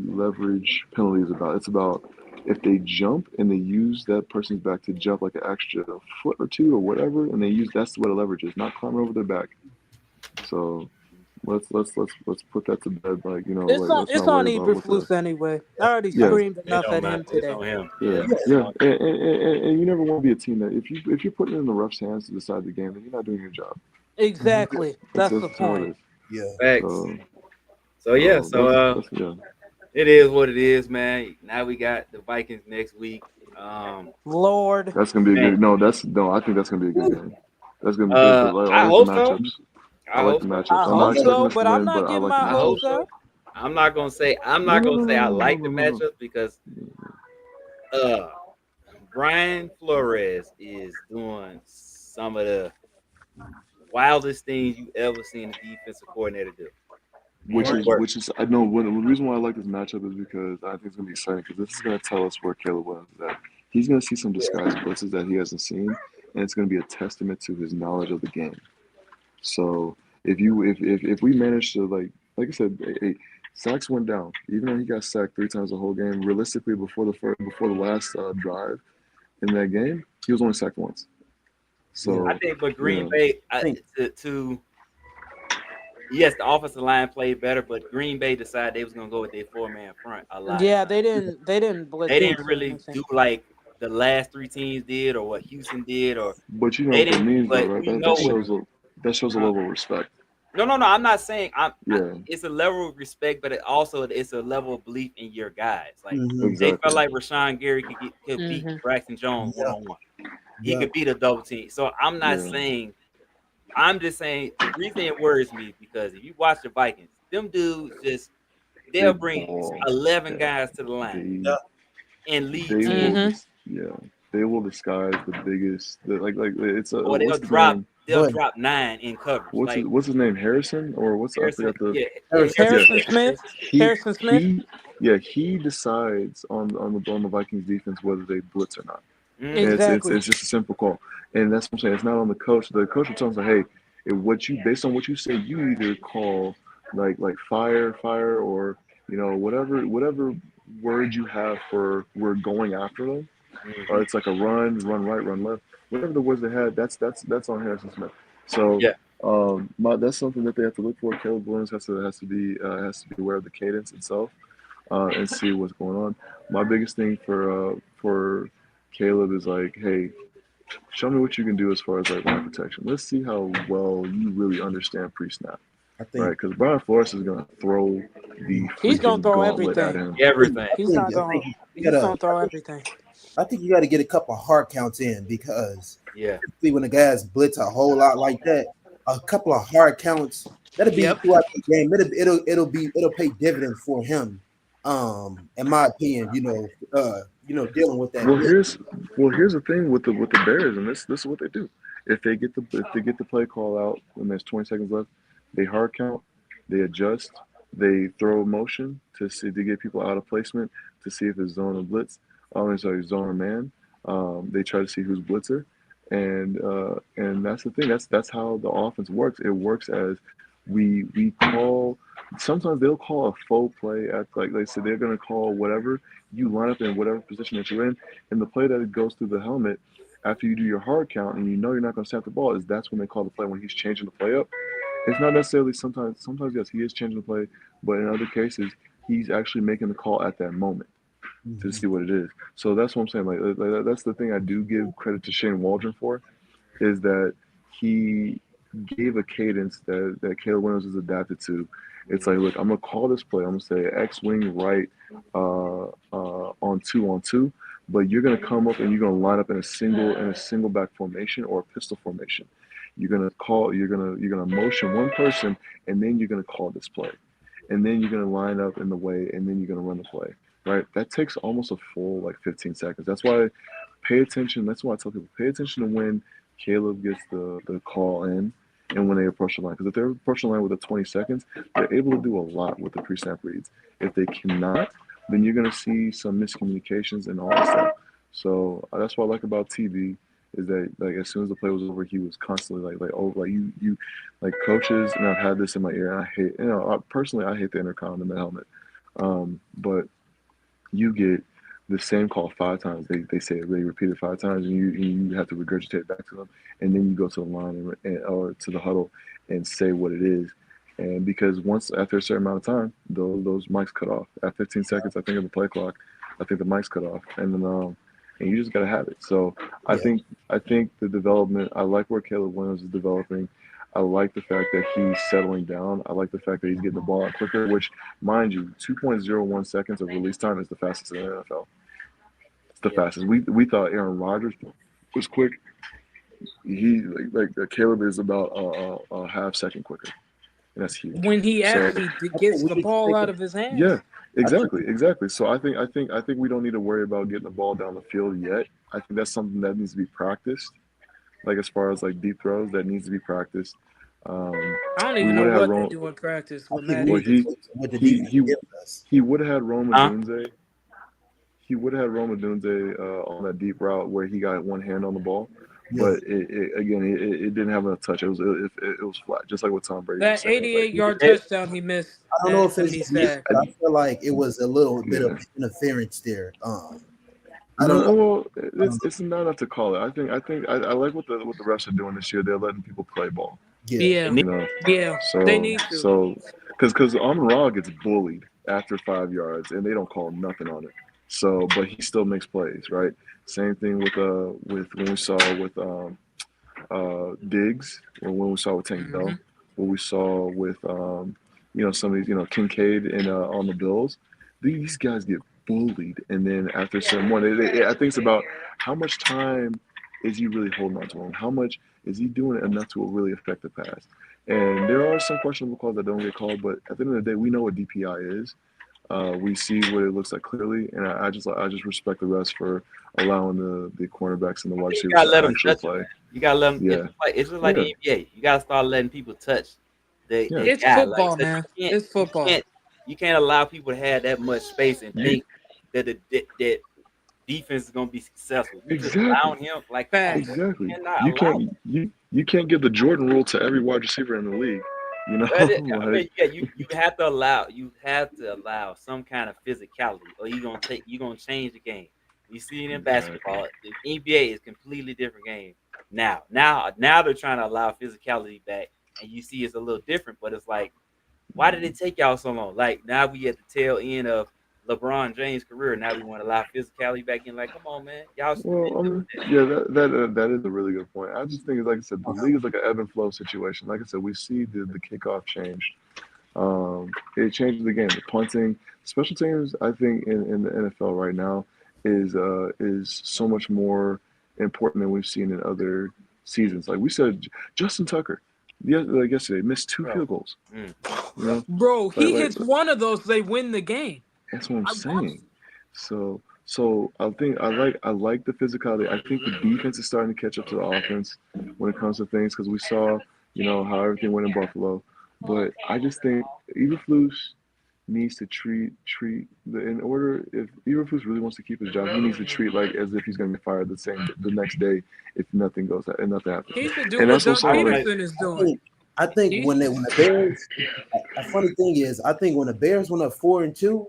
leverage penalty is about. It's about if they jump and they use that person's back to jump like an extra foot or two or whatever, and they use that's what a leverage is, not climbing over their back. So let's put that to bed. Like like let's It's not on worry about what the Eberflus anyway. I already yeah screamed It enough don't at matter. him It's today. on him. yeah Yeah, Yeah, it's yeah, on. and you never want to be a team that if you're putting it in the ref's hands to decide the game, then you're not doing your job. mhm, Exactly. That's That's the that's how it point. is. yeah. Facts. So So yeah, so that's yeah. it is what it is, man. Now we got the Vikings next week. Um, Lord. That's gonna be a man, good. No, that's no. I think that's gonna be a good game. That's gonna be I I like the hope so. matchups. I I like hope the so. matchups. I I'm not hope expecting so, us to but I'm win, not but I getting like the my I hope hopes matchups. so. up. I'm No, not no, gonna no, say I no, no, like the no, no, no. matchup because uh Brian Flores is doing some of the wildest things you ever seen a defensive coordinator do, and Which it Right. is works. which is I know the reason why I like this matchup is because I think it's gonna be exciting because this is gonna tell us where Caleb Williams is at. He's gonna see some Yeah. disguised blitzes that he hasn't seen, and it's gonna be a testament to his knowledge of the game. So if we manage to like I said, sacks went down. Even though he got sacked 3 times the whole game, realistically before the last drive in that game, he was only sacked once. Yeah. I So think, but yeah, Green Bay I think. to yes, the offensive line played better, but Green Bay decided they was gonna go with their 4-man front a lot of Yeah, times. they didn't They blitz didn't us or really anything. do like the last three teams did or what Houston did, or but you know they what that didn't. means though, But right? we That know what. that shows a Huh? level of respect. No, no, no. I'm not saying Yeah, it's a level of respect, but it's a level of belief in your guys. Like Mhm. they felt exactly. like Rashawn Gary could beat Hmm. Braxton Jones one Yeah. on one. He Yeah. could beat a double team. So I'm not Yeah, saying. I'm just saying the reason it worries me is because if you watch the Vikings, them dudes just they they'll bring ball. 11 Yeah, guys to the line they Yeah. and lead they will teams, Hmm. dis yeah they will disguise the biggest like it's a or what's his name? they'll But drop 9 in coverage. Like What's his name? Harrison or what's I Harrison, forgot the yeah, yeah, Harrison. yeah Harrison Harrison, Smith. Harrison. he Harrison Smith. he yeah he decides on the Vikings defense whether they blitz or not. And Mm-hmm. Exactly. it's just a simple call. And that's what I'm saying. It's not on the coach. The coach will tell us like, hey, what you based on what you say, you either call like fire, or whatever word you have for we're going after them. Mm-hmm. It's like a run right, run left. Whatever the words they had, that's on Harrison Smith. So Yeah, that's something that they have to look for. Caleb Williams has to be aware of the cadence itself and see what's going on. My biggest thing for Caleb is like, hey, show me what you can do as far as like line protection. Let's see how well you really understand pre-snap, I right? think. Because Brian Flores is gonna throw the He's gonna freaking throw gauntlet at everything. him. everything. He's not I gonna. think you He's gotta. gonna throw everything. I think you got to get a couple of hard counts in because Yeah, typically when the guys blitz a whole lot like that, a couple of hard counts that'll be Yep. throughout the game. It'll pay dividends for him. In my opinion, dealing with that Well, blitz. here's the thing with the Bears, and this is what they do. If they get the play call out when there's 20 seconds left, they hard count, they adjust, they throw motion to get people out of placement to see if it's zone or blitz. I'm sorry, zone or man. They try to see who's blitzer, and that's the thing. That's how the offense works. It works as we call. Sometimes they'll call a faux play at like they said they're gonna call whatever you line up in whatever position that you're in, and the play that goes through the helmet after you do your hard count and you know you're not going to snap the ball is that's when they call the play when he's changing the play up. It's not necessarily sometimes yes he is changing the play, but in other cases he's actually making the call at that moment to Mhm. see what it is. So that's what I'm saying. Like that's the thing I do give credit to Shane Waldron for is that he gave a cadence that Caleb Williams is adapted to. It's like, look, I'm gonna call this play. I'm gonna say X wing right on two, but you're gonna come up and you're gonna line up in a single back formation or a pistol formation. You're gonna motion one person, and then you're gonna call this play, and then you're gonna line up in the way, and then you're gonna run the play. Right? That takes almost a full like 15 seconds. That's why pay attention. That's why I tell people pay attention to when Caleb gets the call in and when they approach the line. Because if they're approaching the line with the 20 seconds, they're able to do a lot with the pre-snap reads. If they cannot, then you're going to see some miscommunications and all that stuff. So that's what I like about TB is that like as soon as the play was over, he was constantly like oh like you like coaches, and I've had this in my ear. And I hate personally I hate the intercom and the helmet, but you get the same call 5 times. They say it, they repeat it 5 times, and you have to regurgitate it back to them, and then you go to the line or to the huddle and say what it is. And because once after a certain amount of time, those mics cut off. At 15 seconds, I think of the play clock, I think the mics cut off, and then and you just gotta have it. So I Yeah. think I think the development. I like where Caleb Williams is developing. I like the fact that he's settling down. I like the fact that he's getting the ball out quicker, which, mind you, 2.01 seconds of release time is the fastest in the NFL. It's the Yeah. fastest. We thought Aaron Rodgers was quick. He Caleb is about a half second quicker, and that's huge. When he So actually I gets think the we ball out expected. of his yeah, hands. I think exactly. So I think we don't need to worry about getting the ball down the field yet. I think that's something that needs to be practiced. Like as far as like deep throws, that needs to be practiced. Um, I don't we even would know have had what they Rome. do in practice I with think Matt we Well, either. expected what the he defense he gives us. he would have had Rome Huh? Odunze. He would have had Rome Odunze on that deep route where he got one hand on the ball, Yeah. but it didn't have enough touch. It was flat, just like what Tom Brady was That saying. Like 88-yard It, touchdown he missed I don't know at if it's Emmy the miss, sack. but I feel like it was a little bit of yeah, interference there. I don't no, know. well, I don't know. it's not enough to call it. I like what the refs are doing this year. They're letting people play ball. Yeah. it Yeah, need, You know, yeah, they so need to. so because Amon Ra gets bullied after 5 yards and they don't call nothing on it. So, but he still makes plays, right? Same thing with when we saw with Diggs, or when we saw with Tank Hmm. Dell, what we saw with some of these Kincaid and on the Bills. These guys get bullied, and then after a certain one, I think it's about how much time is he really holding on to him? How much is he doing enough to really affect the pass? And there are some questionable calls that don't get called, but at the end of the day, we know what DPI is. We see what it looks like clearly, and I just respect the rest for allowing the cornerbacks and the wide you receivers gotta to let them actually touch it, play. man. You gotta let them. Yeah, It's just like the yeah, NBA. You gotta start letting people touch yeah, the It's guy. Like football, so man. you can't It's you football. can't you can't allow people to have that much space and you think that defense is gonna be successful. You just exactly, allowing him. Like, come on, man. Facts. You exactly. cannot You allow. can't you can't give the Jordan rule to every wide receiver in the league. You But know, I like mean, yeah, you have to allow some kind of physicality, or you're gonna change the game. You see it in exactly. basketball. The NBA is a completely different game now. Now they're trying to allow physicality back, and you see it's a little different. But it's like, why did it take y'all so long? Like now we at the tail end of LeBron James' career. Now we want to allow physicality back in. Like, come on, man, y'all should have been Well, I doing mean, that. yeah, that is a really good point. I just think, like I said, the league is like an ebb and flow situation. Like I said, we see the kickoff change. It changes the game. The punting, special teams, I think in the NFL right now is so much more important than we've seen in other seasons. Like we said, Justin Tucker, like yesterday, missed two Bro. field goals. Mm, You know, Bro, like he like hits one of those, they win the game. that's what I'm I watched. saying. So I think I like the physicality. I think the defense is starting to catch up to the offense when it comes to things because we saw how everything went in Buffalo. But I just think Eberflus needs to treat in order if Eberflus really wants to keep his job, he needs to treat like as if he's going to be fired the next day if nothing goes and nothing happens. He should do And what that's what Doug I'm I saying. don't Like think. Peterson is I doing. think I think He, when the Bears, a funny thing is, I think when the Bears went up 4-2,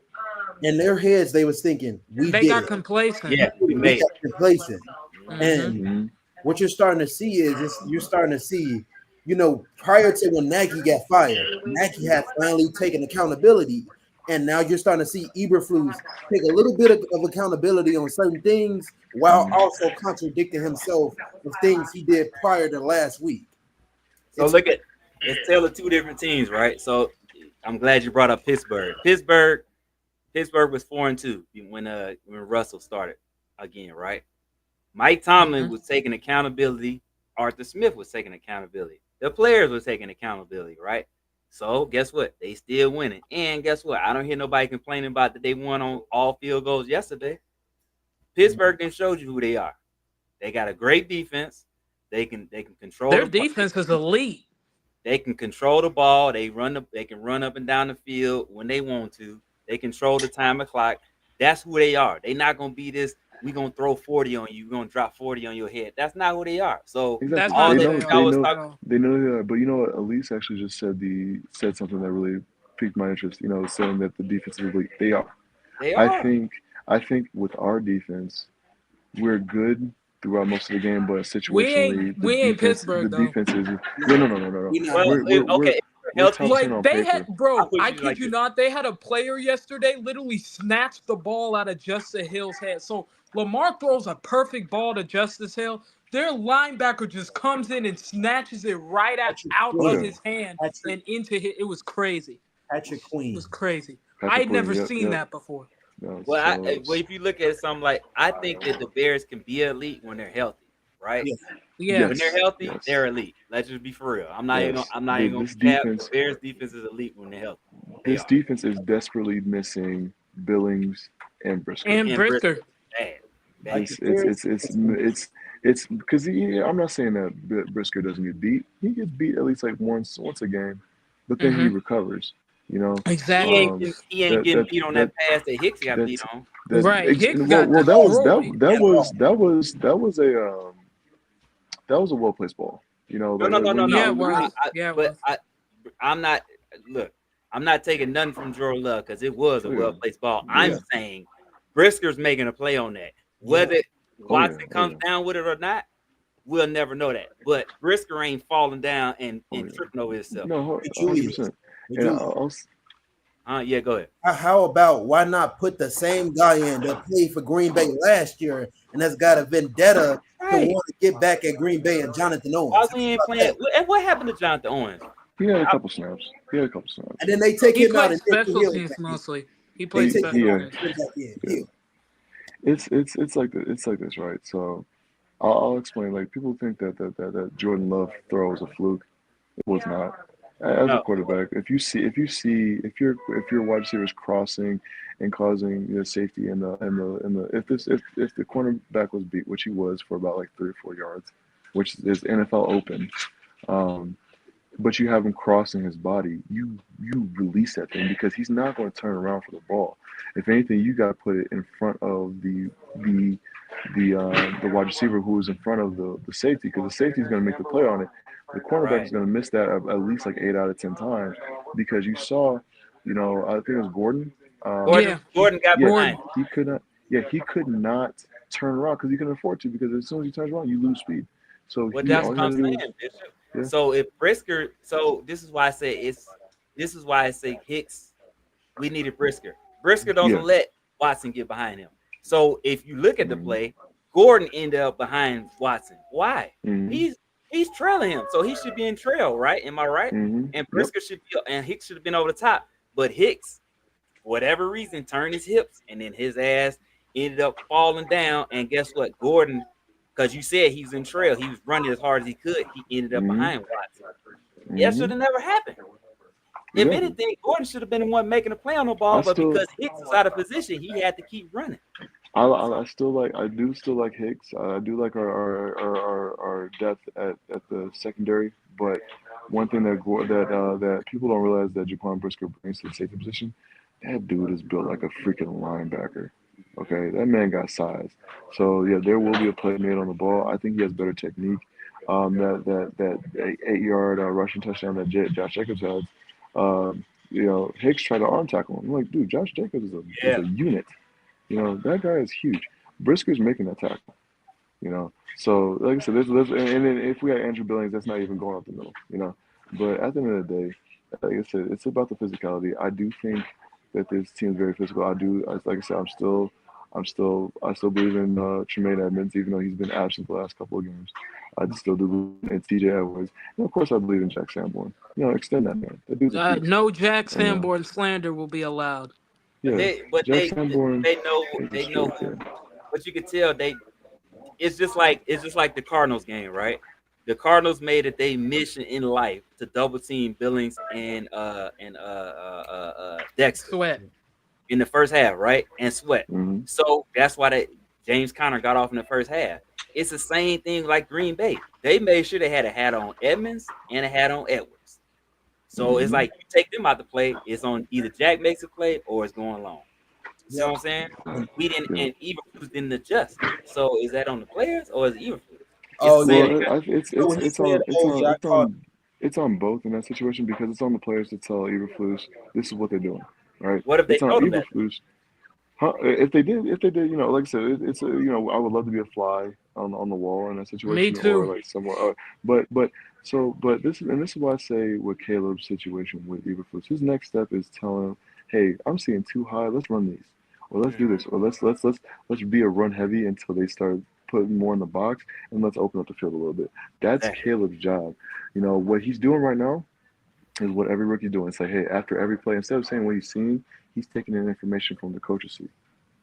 in their heads they was thinking, we they did got it. complacent. Yeah, we We made got complacent. Hmm. And mm-hmm, what you're starting to see you're starting to see, prior to when Nagy got fired, Nagy had finally taken accountability. And now you're starting to see Eberflus take a little bit of accountability on certain things while mm-hmm. also contradicting himself with things he did prior to last week. So It's look at it's tell of two different teams, right? So I'm glad you brought up Pittsburgh. Pittsburgh was 4-2 when Russell started again, right? Mike Tomlin Hmm. was taking accountability. Arthur Smith was taking accountability. The players were taking accountability, right? So guess what? They still winning. And guess what? I don't hear nobody complaining about that they won on all field goals yesterday. Pittsburgh then showed you who they are. They got a great defense. They can control Their the defense is elite. they can control the ball. They can run up and down the field when they want to. They control the time of clock. That's who they are. They're not gonna be this we gonna throw 40 on you. We're gonna drop 40 on your head. That's not who they are. So That's Exactly. all not They who that know. they I They are. was know. talking, No. They know they are. But you know what? Elise actually just said something that really piqued my interest. You know, saying that the defense is elite. They are. they I are. think. I think with our defense, we're good throughout most of the game, but situationally, We ain't the Pittsburgh though. defense is No, no. we're not Well, good. We're okay, if you're we're healthy, top 10 Like on they had, paper. I bro. put I you kid like you this. not. They had a player yesterday literally snatched the ball out of Justice Hill's hand. So Lamar throws a perfect ball to Justice Hill. Their linebacker just comes in and snatches it right Patrick out Oh of yeah, Queen. his hand Patrick and into his. It was crazy. Patrick It was Queen. crazy. I Patrick had Queen. never Yep, seen yep. that before. No, Well, so well, if you look at it, something like I think that the Bears can be elite when they're healthy, right? Yeah. Yeah. When they're yes, healthy, yes, they're elite. Let's just be for real. yes. I'm not even gonna This cap. The defense, Bears defense is elite when they're healthy. They this are. defense is desperately missing Billings and Brisker. And And Brisker. Brisker, bad, Like bad. the It's Bears. it's it's it's because I'm not saying that Brisker doesn't get beat. He gets beat at least like once a game, but then he Mm-hmm. recovers. You know, Exactly. He ain't that getting that beat on that that pass that Hicks got beat that's on. Right. Hicks well got that was destroyed. that was a well placed ball. You know, No, no, no, no, when Yeah, no. it the reason was. Yeah, it But was. I'm not. Look, I'm not taking nothing from Jordan Love because it was a oh yeah well placed ball. I'm yeah saying Brisker's making a play on that. Yeah. Whether Watson oh comes yeah down with it or not, we'll never know that. But Brisker ain't falling down oh and yeah tripping over himself. no Hey, 100%. Julius. Hey, And Julius. Yeah, go ahead. How about why not put the same guy in that played for Green Bay last year and has got a vendetta to Right. want to get back at Green Bay and Jonathan Why Owens? we How ain't about playing? that? And what happened to Jonathan Owens? he had a I, couple snaps. He had a couple snaps. And then they take He him out played and Nicky special Hill teams back in. mostly. He They played take him special Yeah, out teams. and put him back in. yeah. Hill. It's like this, right? So I'll explain. Like people think that Jordan Love throw was a fluke. It was not. As a no, quarterback, if your wide receiver is crossing and causing safety if the cornerback was beat, which he was for about like 3 or 4 yards, which is NFL open, um, but you have him crossing his body, you release that thing because he's not going to turn around for the ball. If anything, you got to put it in front of the wide receiver who is in front of the safety because the safety is going to make the play on it. The cornerback right. is going to miss that at least like 8 out of 10 times because you saw, I think it was Gordon. Yeah, Gordon got Yeah, behind Gordon. him. he could not. Yeah, he could not turn around because he couldn't afford to because as soon as he turns around, you lose speed. So Well, he that's all what he had I'm to do was saying, Bishop. yeah. So if Brisker, so this is why I say this is why I say Hicks. We needed Brisker. Brisker doesn't Yeah. let Watson get behind him. So if you look at the Mm-hmm. play, Gordon ended up behind Watson. Why? Mm-hmm. He's trailing him, so he should be in trail, right? Am I right? Mm-hmm. And Yep. Brisker should be, and Hicks should have been over the top, but Hicks, for whatever reason, turned his hips, and then his ass ended up falling down. And guess what? Gordon, because you said he was in trail, he was running as hard as he could. He ended up Mm-hmm. behind Watson. That Mm-hmm. should have never happened. If Exactly. anything, Gordon should have been the one making a play on the I ball, but still because Hicks was out of position, he had to keep running. I still like I do still like Hicks. I do like our depth at the secondary, but one thing that people don't realize that Jaquan Brisker brings to the safety position, that dude is built like a freaking linebacker. Okay, that man got size. So yeah, there will be a play made on the ball. I think he has better technique. That 8 yard rushing touchdown that Josh Jacobs had. Hicks tried to arm tackle him. I'm like, dude, Josh Jacobs is Yeah. a unit. That guy is huge. Brisker's making that tackle. So like I said, and then if we had Andrew Billings, that's not even going up the middle. But at the end of the day, like I said, it's about the physicality. I do think that this team is very physical. Like I said, I still believe in Tremaine Edmonds, even though he's been absent the last couple of games. I just still do believe in TJ Edwards, and of course, I believe in Jack Sanborn. Extend that man. That dude's a beast. No Jack And Sanborn slander will be allowed. yeah, But Jack Sanborn is a they know straight who, kid. but you can tell it's just like the Cardinals game, right? The Cardinals made it their mission in life to double team Billings and Dexter Sweat. in the first half, right? And Sweat. Hmm. So that's why James Conner got off in the first half. It's the same thing like Green Bay. They made sure they had a hat on Edmonds and a hat on Edwards. So it's Hmm. like you take them out the play, it's on either Jack makes a play or it's going long. See what I'm saying? We didn't, Yeah. and Eberflus didn't adjust. So is that on the players or is it Eberflus? It's the Oh same yeah. Well, thing. So when he said, "Oh yeah, I caught," it's on both in that situation because it's on the players to tell Eberflus this is what they're doing, right? What if they It's on told him that? Eberflus. Huh? If they did, like I said, it's a, I would love to be a fly on the wall in that Me situation or too. like somewhere. But this is why I say with Caleb's situation with Eberflus, his next step is telling him, hey, I'm seeing too high. Let's run these, or let's do Mm-hmm. this, or let's be a run heavy until they start putting more in the box, and let's open up the field a little bit. That's Exactly. Caleb's job. What he's doing right now is what every rookie's doing. It's like, hey, after every play, instead of saying what he's seeing, he's taking in information from the coach's seat.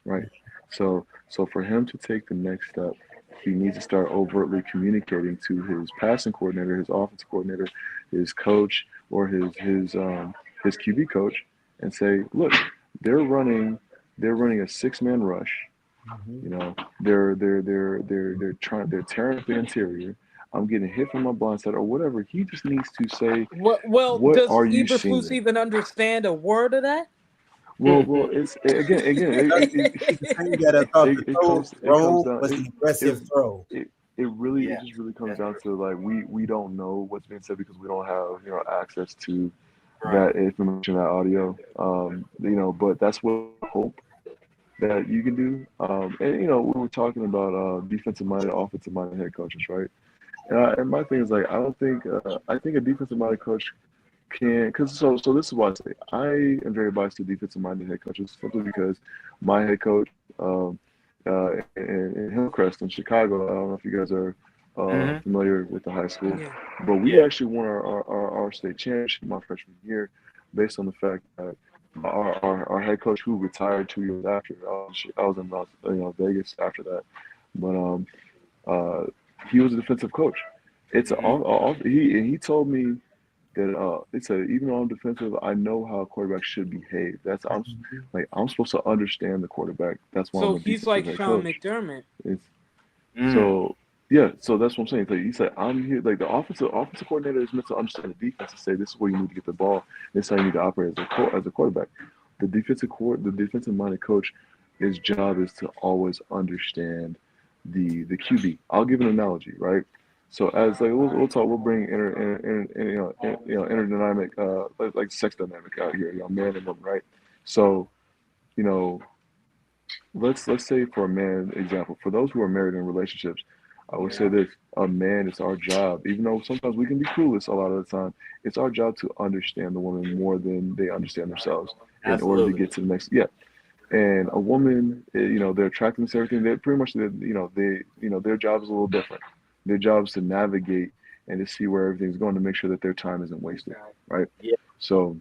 Right. So for him to take the next step, he needs to start overtly communicating to his passing coordinator, his offensive coordinator, his coach, or his QB coach, and say, look, they're running they're running a 6-man rush. Mhm. You know, they're tearing up the interior. I'm getting hit from my blind side or whatever. He just needs to say, What? Well, what does are you Eberflus seeing? even understand a word of that? Well, it's again, He's the same guy that thought the it comes throw down was it the aggressive it throw. it Yeah, just really comes that's down true. to like we don't know what's being said because we don't have access to Right. that information, that audio. But that's what I hope that you can do. And we were talking about defensive minded, offensive minded head coaches, right? And my thing is like I think a defensive minded coach can because so this is why I say I am very biased to defensive minded head coaches simply because my head coach in Hillcrest in Chicago. I don't know if you guys are Mm-hmm. familiar with the high school, Yeah. but we Yeah. actually won our state championship my freshman year based on the fact that our head coach who retired 2 years after I was in Vegas after that, but uh, he was a defensive coach. It's Mm-hmm. all he told me that it's a even though I'm defensive, I know how a quarterback should behave. I'm supposed to understand the quarterback. That's why I'm So a he's defensive like head Sean coach. McDermott. It's Mm. so yeah, so that's what I'm saying. Like he said, I'm here. Like the offensive coordinator is meant to understand the defense and say this is where you need to get the ball. This is how you need to operate as a quarterback. The defensive minded coach, his job is to always understand the QB. I'll give an analogy, right? So as like we'll talk, we'll bring interdynamic like sex dynamic out here, man and woman, right? So you know let's say for a man example, for those who are married in relationships, I would say Yeah. this: a man, it's our job. Even though sometimes we can be clueless a lot of the time, it's our job to understand the woman more than they understand themselves in order to Absolutely. get to the next. Yeah, and a woman, their attractiveness, everything. They pretty much, their job is a little different. Their job is to navigate and to see where everything's going to make sure that their time isn't wasted, right? Yeah. So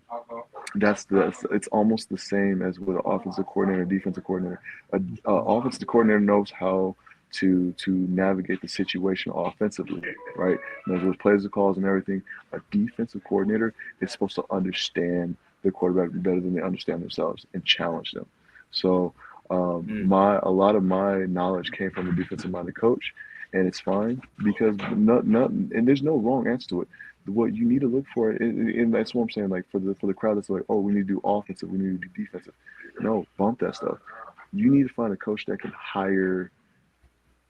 it's almost the same as with an offensive coordinator, defensive coordinator. A offensive coordinator knows how to navigate the situation offensively, right? Knows what plays the calls and everything. A defensive coordinator is supposed to understand the quarterback better than they understand themselves and challenge them. So Mm. my a lot of my knowledge came from a defensive minded coach, and it's fine because and there's no wrong answer to it. What you need to look for, and that's what I'm saying. Like for the crowd that's like, oh, we need to do offensive, we need to do defensive. No, bump that stuff. You need to find a coach that can hire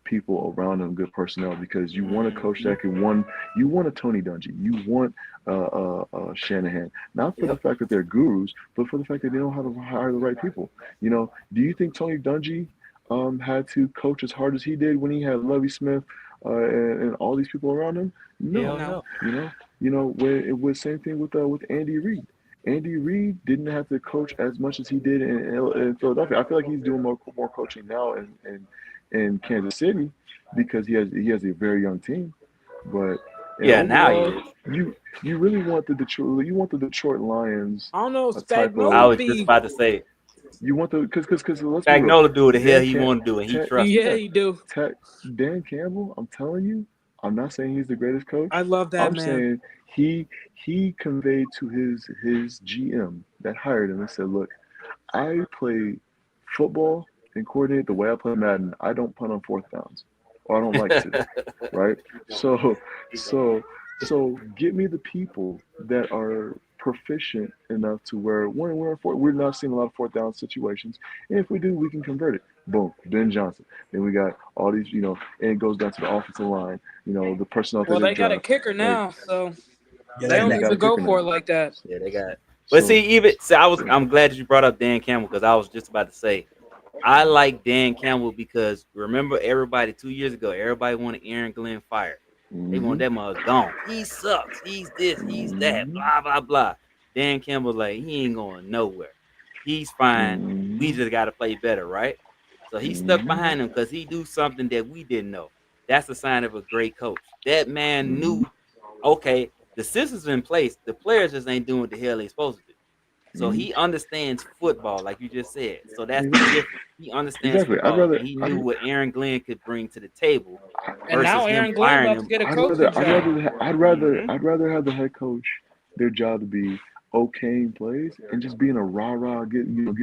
people around them, good personnel, because you want a coach Mm-hmm. that can one. You want a Tony Dungy, you want Shanahan, not for the Yep. fact that they're gurus, but for the fact that they know how to hire the right people. Do you think Tony Dungy had to coach as hard as he did when he had Lovey Smith and all these people around him? Hell No, No. no. when it was same thing with Andy Reid. Andy Reid didn't have to coach as much as he did in Philadelphia. I feel like he's doing more coaching now in Kansas City because he has a very young team. But and Yeah. Now he overall, is. you you really want the Detroit Lions I don't know. a type I Spagnola of was just be. about to say you want the because let's be real, Spagnola do what the hell Dan he can't want to do, and he trusts him. Yeah, yeah, you do. Tech, Dan Campbell. I'm telling you, I'm not saying he's the greatest I coach. love that I'm man. saying he conveyed to his GM that hired him and said, look, I play football and coordinate the way I play Madden. I don't punt on fourth downs, or I don't like to, right? So, so, so get me the people that are proficient enough to where when we're not seeing a lot of fourth down situations, and if we do, we can convert it. Boom, Ben Johnson. Then we got all these, and it goes down to the offensive line. The personnel that Well, they they got a draft. kicker Like, now, so Yeah, they that and don't they need got to a go kicker for it now. like that. Yeah, they got. But So see, I'm glad that you brought up Dan Campbell because I was just about to say I like Dan Campbell because remember everybody 2 years ago, everybody wanted Aaron Glenn fired. They want hmm that mother gone. He sucks. He's this. He's that. hmm Blah blah blah. Dan Campbell like he ain't going nowhere. He's fine. We hmm just got to play better, right? So he stuck hmm behind him because he do something that we didn't know. That's a sign of a great coach. That man hmm knew. Okay, the system's in place. The players just ain't doing what the hell they supposed to do. So hmm he understands football, like you just said. So that's the Exactly. difference. He understands Exactly. football, and he knew what Aaron Glenn could bring to the table And versus now him Aaron Glenn firing about to him. get a coaching job. Hmm I'd rather have the head coach their job to be okaying plays and just being a rah rah get you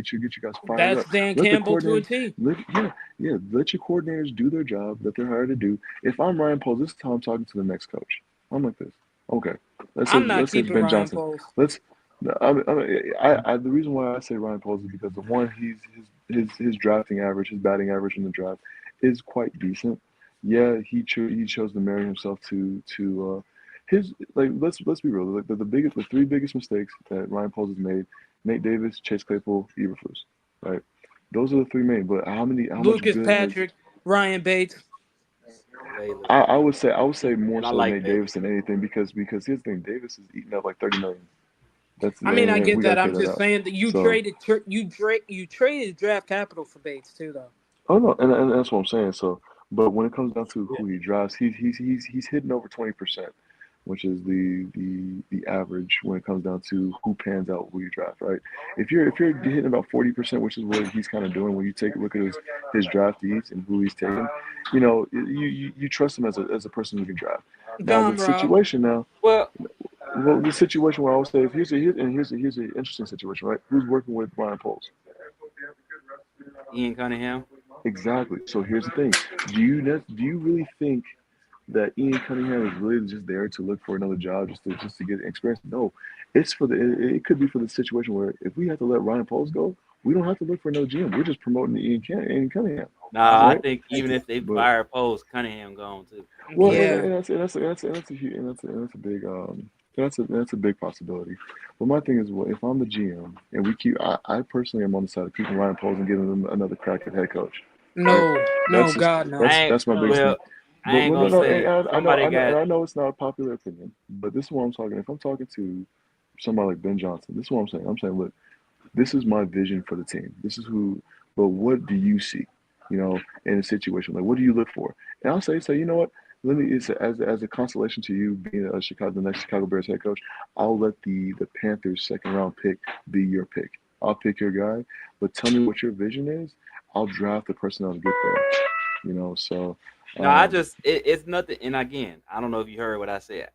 guys fired That's up. Dan Let the Campbell to a coordinators T. let your coordinators do their job that they're hired to do. If I'm Ryan Poles, this is how I'm talking to the next coach. I'm like this. Okay, I'm not let's say it's keeping Ben Ryan Johnson. Poles. Let's. The reason why I say Ryan Poles is because the one his drafting average, his batting average in the draft is quite decent. Yeah, he chose to marry himself to his like let's be real. Like the three biggest mistakes that Ryan Poles has made: Nate Davis, Chase Claypool, Eberflus. Right, those are the three main. But how much Lucas good has Patrick, Ryan Bates. Way less. I would say more And I so like Nate Bates. Davis than anything because here's the thing: Davis is eating up like 30 million. I mean, I get We got to that. pay I'm that just out. saying that So you traded draft capital for Bates too, though. oh no, and that's what I'm saying. So, but when it comes down to who he drafts, he's hitting over 20%, which is the average when it comes down to who pans out who you draft. Right? If you're hitting about 40%, which is what he's kind of doing when you take a look at his draftees and who he's taking, you trust him as a person who can draft. Now the Gone, Rob. situation now, Well, well the situation where I would say if here's an interesting situation, right? Who's working with Ryan Poles? Ian Cunningham. Exactly. So here's the thing: do you really think that Ian Cunningham is really just there to look for another job just to get experience? No, it's for it could be for the situation where if we have to let Ryan Poles go, we don't have to look for another GM. We're just promoting Ian Cunningham, Nah, I right? think even if they But fire Post, Cunningham gone too. well, Yeah. that's a huge and that's a big that's a big possibility. But my thing is, well, if I'm the GM and I personally am on the side of keeping Ryan Poles and giving him another crack at head coach, right? No, no, That's just God, no. that's my biggest thing. Well, I But ain't well, no, gonna no, say somebody and got. I know it's not a popular opinion, but this is what I'm talking. If I'm talking to somebody like Ben Johnson, this is what I'm saying. I'm saying, look, this is my vision for the team. This is who. But what do you see? In a situation like what do you look for? And I'll say, you know what? Let me. It's as a consolation to you being the next Chicago Bears head coach. I'll let the Panthers second round pick be your pick. I'll pick your guy, but tell me what your vision is. I'll draft the personnel to get there. So No, I um, just it's nothing. And again, I don't know if you heard what I said.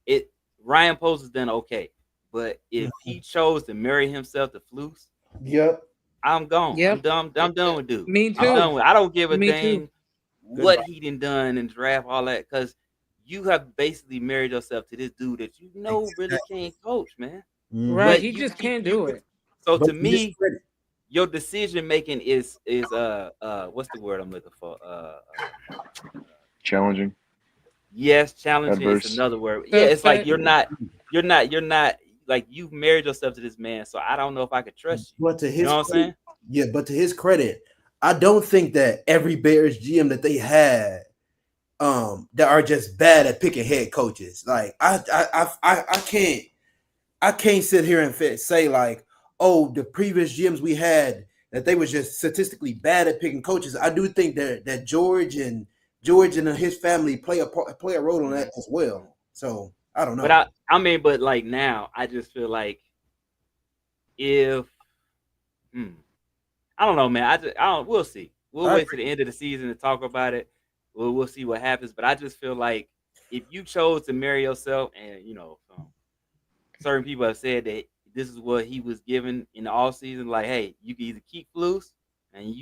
It Ryan Post has done okay, but if he chose to marry himself to Flus, Yep. I'm gone. I'm Yep. done. I'm done with dude. Me I'm too. done with. I don't give a Me too. dang what Goodbye. he done in the draft, all that, because you have basically married yourself to this dude that you know really Exactly. can't coach, man. Right. Hmm. But He you just keep can't you. do it. So But to to his me, credit, your decision making is what's the word I'm looking for? challenging, Yes, challenging is adverse. another word. Yeah, it's like Suspect. you're not like you've married yourself to this man, so I don't know if I could trust you. but to You know his what I'm credit, saying? yeah, but to his credit, I don't think that every Bears GM that they had that are just bad at picking head coaches. Like I can't sit here and say like, oh, the previous GMs we had that they was just statistically bad at picking coaches. I do think that George and his family play a role in that as well. So I don't But know. I mean, but like now, I just feel like if hmm, I don't know, man. I don't. We'll see. We'll I wait to the end of the season to talk about it. We'll see what happens. But I just feel like if you chose to marry yourself, and certain people have said that this is what he was given in the off season. Like, hey, you can either keep Flus and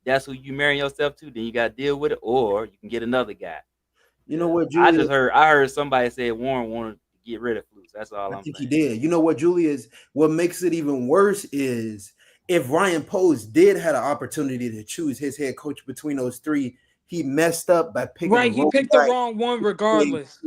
that's who you marry yourself to, then you got to deal with it, or you can get another guy. you know what, I Julian? just heard I heard somebody say Warren wanted to get rid of Flus. That's all I I'm think he saying. did. You know what, Julius? What makes it even worse is if Ryan Post did had an opportunity to choose his head coach between those three, he messed up by picking the Right, he wrong picked the guy. wrong one regardless.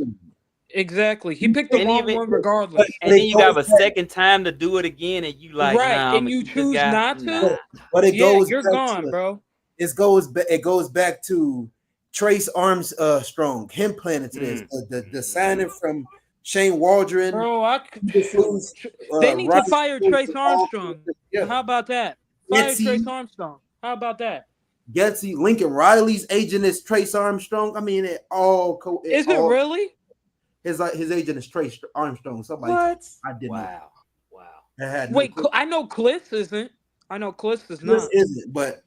Exactly. He picked the And wrong even one But, regardless. but and then it you goes got a back. second time to do it again, and you like, Right. nah, I'm And gonna you keep this choose guy. not Nah. to? But it Yeah, goes you're back gone, to bro. it goes back to Trace Arms strong, him playing into this. Mm. The Mhm. signing from Shane Waldron, Bro, Eberflus, they need to Ryan fire Post, Trace Armstrong. yeah. How about that? Fire Trace Getsy, Armstrong. How about that? Getsy, Lincoln Riley's agent is Trace Armstrong. I mean, it Is it all really? his agent is Trace Armstrong. Somebody told What? me. I didn't know. Wow. Wow. I had no Wait, clue. I know Cliff isn't. I know Cliff is This not. isn't, but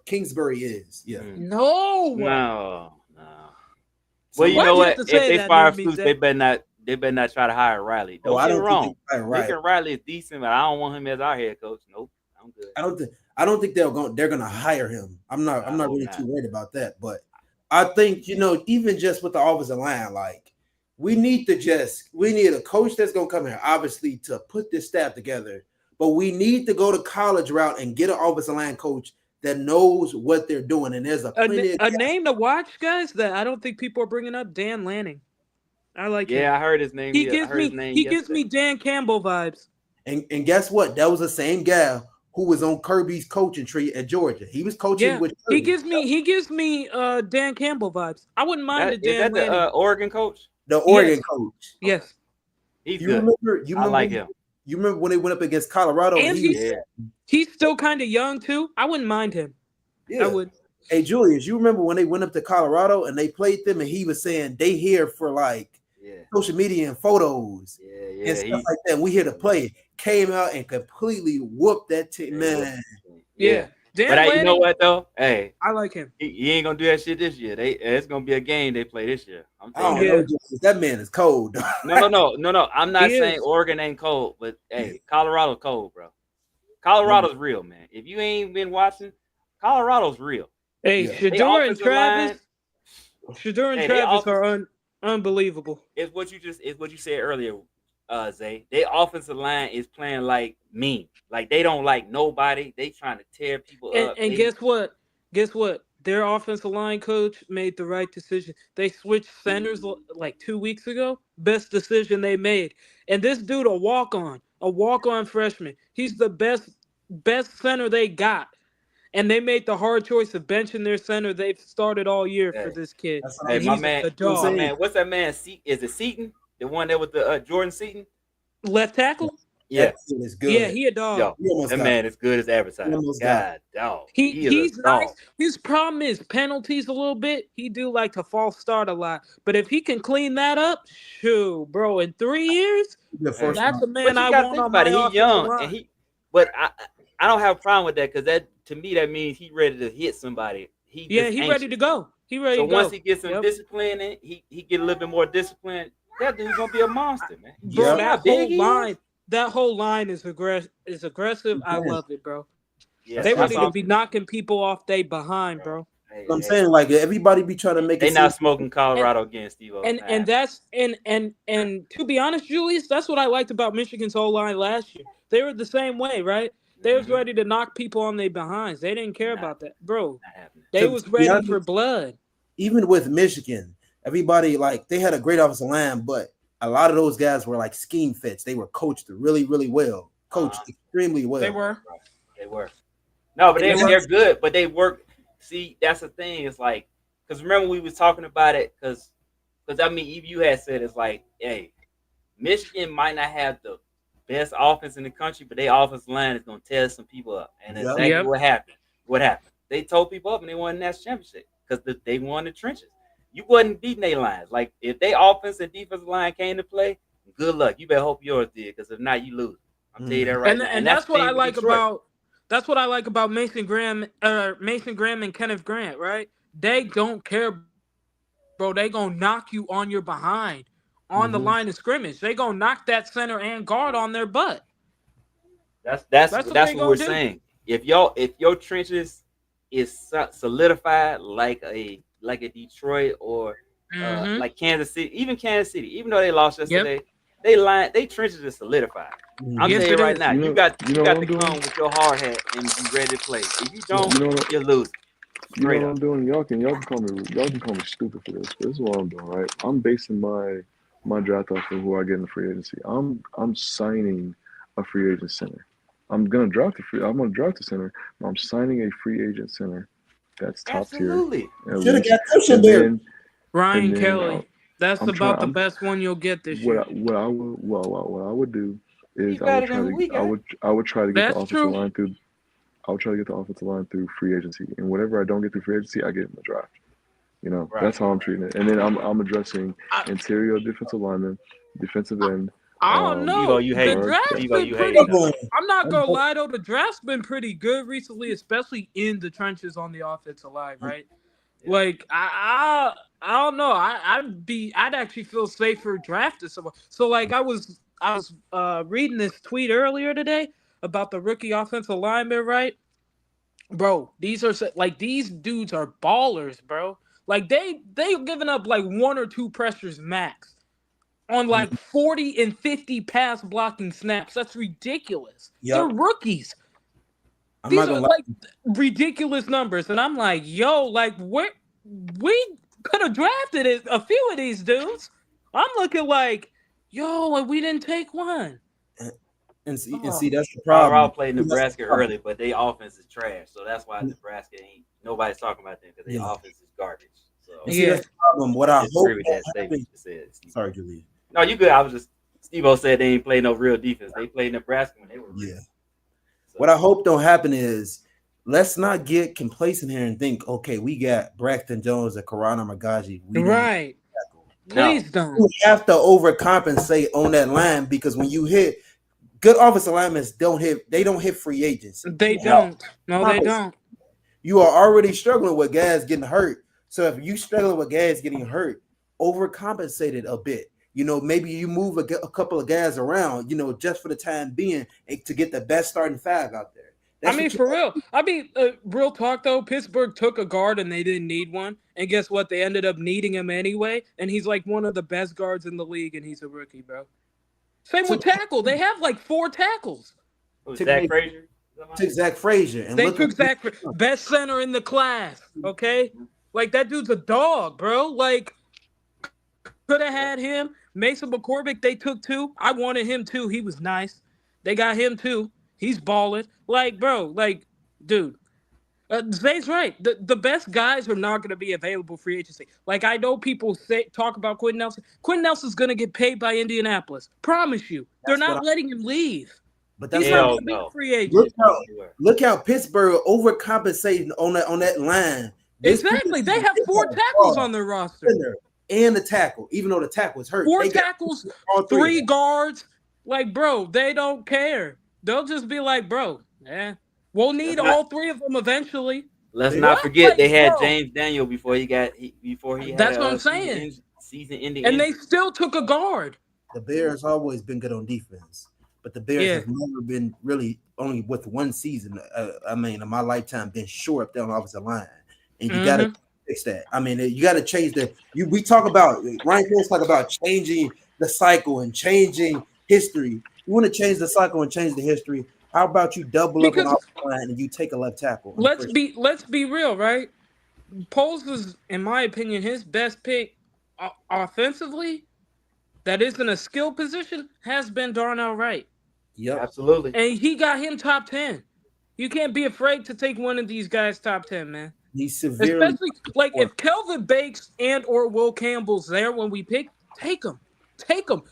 Kingsbury is. Yeah. Mm. No. No. No. Well, you Somebody. know Why'd you have what? to If say they that new fire to me, Flus, they Zay? better not. They better not try to hire Riley. Oh, Don't I get me don't think wrong. they right. Lincoln Riley is decent, but I don't want him as our head coach. Nope. I'm good. I don't think they're gonna hire him. I'm I not hope really not. too worried about that. But I think, even just with the offensive line, like we need a coach that's gonna come here, obviously, to put this staff together. But we need to go the college route and get an offensive line coach that knows what they're doing. And there's a plenty of A name to watch, guys, that I don't think people are bringing up. Dan Lanning. I like him. Yeah, I heard his name. I heard his name He gives yesterday. me Dan Campbell vibes. and guess what? That was the same guy who was on Kirby's coaching tree at Georgia. He was coaching Yeah, with Kirby, he gives me Dan Campbell vibes. I wouldn't mind a That is Dan that the Lanning. Oregon coach? the Oregon Yes, coach. Okay, yes, he's You good. remember? I like him. You remember when they went up against Colorado and and he was Yeah. he's still kind of young too. I wouldn't mind him. I yeah. would. Hey Julius, you remember when they went up to Colorado and they played them and he was saying they here for like Yeah. social media and photos Yeah. and Yeah. stuff like that. We here to play. Came out and completely whooped that team, Yeah. man. Yeah. But Dan hey, you know Lanning. what though? Hey, I like him. he ain't gonna do that shit this year. It's gonna be a game they play this year. I'm I telling don't you. Yeah, know, Julius. That man is cold. No. I'm not he saying is. Oregon ain't cold, but hey, Colorado's cold, bro. Colorado's real, man. If you ain't been watching, Colorado's real. Hey, Yeah. They Shador and offensive line, Travis hey, they are offensive unbelievable. is what you said earlier, Zay. Their offensive line is playing like mean. Like they don't like nobody. They trying to tear people up. And They guess what? Guess what? Their offensive line coach made the right decision. They switched centers like 2 weeks ago. Best decision they made. And this dude, a walk on freshman. He's the best center they got. And they made the hard choice of benching their center they've started all year for hey, this kid. That's what hey, And my he's man, a I'm my dog. saying. man, what's that man? Is it Seaton? The one that was the Jordan Seaton? Left tackle? Yeah, That team is Yeah, good. he a dog. yo, We almost that got man is good as we advertised. almost got God, dog, He he is a he's nice. dog. His problem is penalties a little bit. He do like to false start a lot. But if he can clean that up, shoo, bro, in 3 years, the Hey, first that's round. a man but you I got to want think on about my it. He offensive young, and line. but I don't have a problem with that because that to me that means he ready to hit somebody. He Yeah, just he ready to anxious. go. He ready So to once go. he gets some Yep. discipline and he get a little bit more discipline, that dude's gonna be a monster, man. You Bro, see Yep. how big he is? that whole line is aggressive. I Man, love it, bro. Yeah, that's They what I'm that's ready to all, be knocking people off they behind, bro. bro. Hey, hey, saying. Like everybody be trying to make it they seem. not smoking And Colorado again, Steve. It's not and happening. that's and to be honest, Julius, that's what I liked about Michigan's whole line last year. They were the same way, right? They was Mm-hmm. ready to knock people on their behinds. They didn't care Not, about that, bro. not happening. They To was be ready for honest, blood. even with Michigan, everybody like they had a great offensive line, but a lot of those guys were like scheme fits. They were coached really, really well, coached Uh-huh. extremely They well. were. Right. They were. No, but And they're good, but they work. See, that's the thing. It's like because remember we was talking about it because I mean you had said it's like hey, Michigan might not have the best offense in the country, but their offensive line is gonna tear some people up, and Yep. exactly Yep. what happened. What happened? They tore people up and they won the national championship because they won the trenches. You wasn't beating their lines. Like if they offense and defensive line came to play, good luck. You better hope yours did because if not, you lose. I'm telling you that right now. And That's that's the what I thing with like Detroit. about Mason Graham and Kenneth Grant, right? They don't care, bro. They gonna knock you on your behind on the line of scrimmage. They gonna knock that center and guard on their butt. That's That's what that's they what we're gonna do. saying. If your trenches is solidified like a Detroit or Mm-hmm. like Kansas City, even Kansas City, even though they lost Yep. yesterday, they trenches is solidified. I'm Yes, telling you it right is. now, You you know, got you you know what got I'm to come doing. with your hard hat and be ready to play. If you Yeah. don't, You know what. you're losing. You know Straight what up. I'm doing. Y'all can call me stupid for this, but this is what I'm doing. Right. I'm basing my draft off of who I get in the free agency. I'm signing a free agent center. I'm gonna draft a center, but I'm signing a free agent center that's top tier Absolutely. at Should have least. got Christian And Barry. then and Ryan then Kelly. That's I'm trying. about the I'm best one you'll get this what I, year. what I would what I would do He is better than who we got. I would try to get the That's offensive true. line through. I would try to get the offensive line through free agency, and whatever I don't get through free agency, I get in the draft. Right. That's how I'm treating it. And then I'm addressing I, interior defensive lineman, defensive end, I don't Debo, know. you The hating. guard. draft's Debo, been you hating. pretty. That's all. I'm not I'm gonna hope- lie though. The draft's been pretty good recently, especially in the trenches on the offensive line, right? Yeah. Like I don't know. I'd actually feel safer drafting someone. So like I was reading this tweet earlier today about the rookie offensive lineman, right? Bro, like these dudes are ballers, bro. Like they giving up like one or two pressures max on like 40 and 50 pass blocking snaps. That's ridiculous. They're Yep. rookies. I'm These not are gonna lie. like ridiculous numbers. And I'm like, yo, like we could have drafted a few of these dudes. I'm looking like, yo, and we didn't take one. And see, Oh, that's the Colorado problem. played That's the Nebraska problem. early, but their offense is trash. So that's why Nebraska ain't nobody's talking about them because their Yeah. offense is garbage. So And see, yeah. that's the problem. What I I hope disagree with don't that statement happen. you just said, Steve. Sorry, Julia. No, you good. I was just Steve said they ain't play no real defense. They played Nebraska when they were real. Yeah. So, What I hope don't happen is let's not get complacent here and think, okay, we got Braxton Jones and Karana Magaji. We don't need Right. to tackle. no. Please don't. You have to overcompensate on that line because when you hit good offensive linemen don't hit free agency. They You have No. don't. No, they compensate. don't. You are already struggling with guys getting hurt. So if you struggling with guys getting hurt, overcompensated a bit. Maybe you move a couple of guys around, just for the time being to get the best starting five out there. I That's mean, what you for real. I mean, real talk though. Pittsburgh took a guard and they didn't need one, and guess what? They ended up needing him anyway, and he's like one of the best guards in the league, and he's a rookie, bro. Same with took tackle. They have like 4 tackles. Who's took Zach me Frazier? took Zach Frazier and They look what took Zach, best center in the class. Okay, like that dude's a dog, bro. Like could have had him. Mason McCormick, they took two. I wanted him too. He was nice. They got him too. He's balling. Like, bro, like, dude. Zay's right. The best guys are not going to be available free agency. Like I know people talk about Quentin Nelson. Quentin Nelson's going to get paid by Indianapolis. Promise you, they're that's what I not letting him leave. but He's that's what not I'm Hell going to be a no. free agent. look how Sure. look how Pittsburgh overcompensating on that line. This Exactly. They have 4 tackles on their roster. center and the tackle, even though the tackle was hurt. Four They got tackles, all three of three them. guards. Like, bro, they don't care. They'll just be like, bro, we'll need Let's not all three of them eventually. let's They, not What? forget Like, they had bro, James Daniel before he had that's what a I'm saying. season-ending And they injury. still took a guard. the Bears always been good on defense, but the Bears Yeah. have never been really only with one season. I mean, in my lifetime, been short up there on the offensive line, and you got to Mm-hmm. fix that. I mean, you got to change We talk about Ryan Pierce talk about changing the cycle and changing history. You want to change the cycle and change the history. How about you double up on Because offensive line and you take a left tackle on the first? let's be real, right? Poles was, in my opinion, his best pick offensively. That isn't a skill position has been Darnell Wright, Yep, Absolutely. and he got him top 10. You can't be afraid to take one of these guys top 10, man. he's severely Especially like if Kelvin Bakes and or Will Campbell's there when we pick, take them, take them.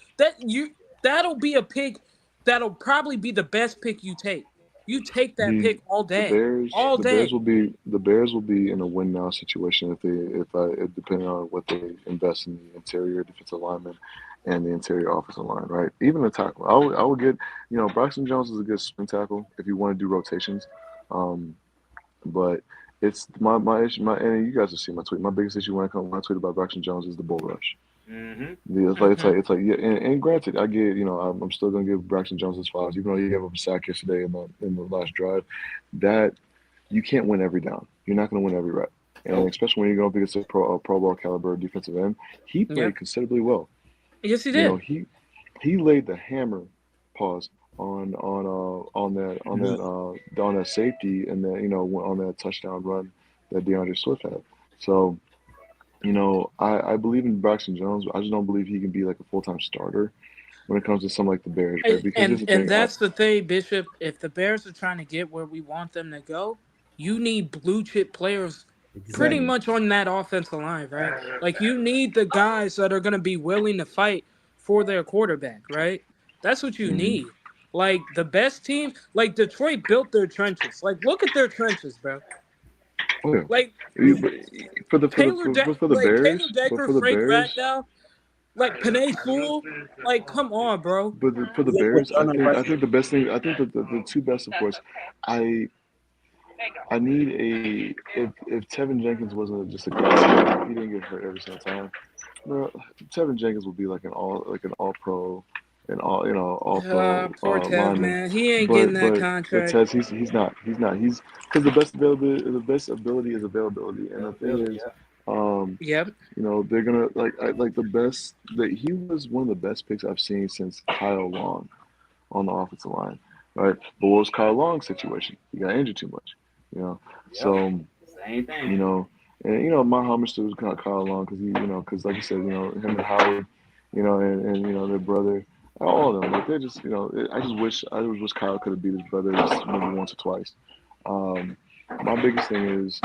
That'll be a pick that'll probably be the best pick you take. You take that The pick all the day, Bears all the Bears day. will be the Bears will be in a win now situation if depending on what they invest in the interior defensive lineman and the interior offensive line, right? Even the tackle. I would get Braxton Jones is a good swing tackle if you want to do rotations. Um, but it's my issue and you guys have seen my tweet. My biggest issue when I tweet about Braxton Jones is the bull rush. Mm-hmm. Mm-hmm. It's like yeah, and granted, I get I'm still gonna give Braxton Jones his flowers, even though he gave up a sack yesterday in the last drive. That you can't win every down. You're not gonna win every rep, and Nope. especially when you're going up against a Pro Bowl caliber defensive end. He Yeah. played considerably well. Yes, he You know did. he laid the hammer pause on that safety and that on that touchdown run that DeAndre Swift had. So I believe in Braxton Jones. But I just don't believe he can be like a full time starter when it comes to something like the Bears, right? And Because here's and, the and thing. that's the thing, Bishop. If the Bears are trying to get where we want them to go, you need blue chip players pretty Exactly. much on that offensive line, right? Like you need the guys that are going to be willing to fight for their quarterback, right? That's what you Hmm. need. Like the best teams, like Detroit built their trenches. Like look at their trenches, bro. Oh yeah. Like But for the for the Taylor, for, ja- for the like Taylor Bears, but Decker, for the Frank Bears, Ragnow, like Panay Sewell. Like come on, bro. for the Look what Bears, John I Rice. think the best thing. I think the two best, of course. I I need if Tevin Jenkins wasn't just a guy, he didn't get hurt every single time. Bro, Tevin Jenkins would be like an all pro, all pro Poor Tev, lineman. man. He ain't getting that But contract. Tez, he's because the best ability is availability, and the thing Availability, is, yeah. um, Yep. they're gonna like the best that he was one of the best picks I've seen since Kyle Long on the offensive line, right? But what was Kyle Long's situation? He got injured too much, you know. Yep. So Same thing. you know, and my homage to Kyle Long because because like you said, him and Howard, and their brother, all of them, like they're just, I just wish Kyle could have beat his brother just maybe once or twice. Um, my biggest thing is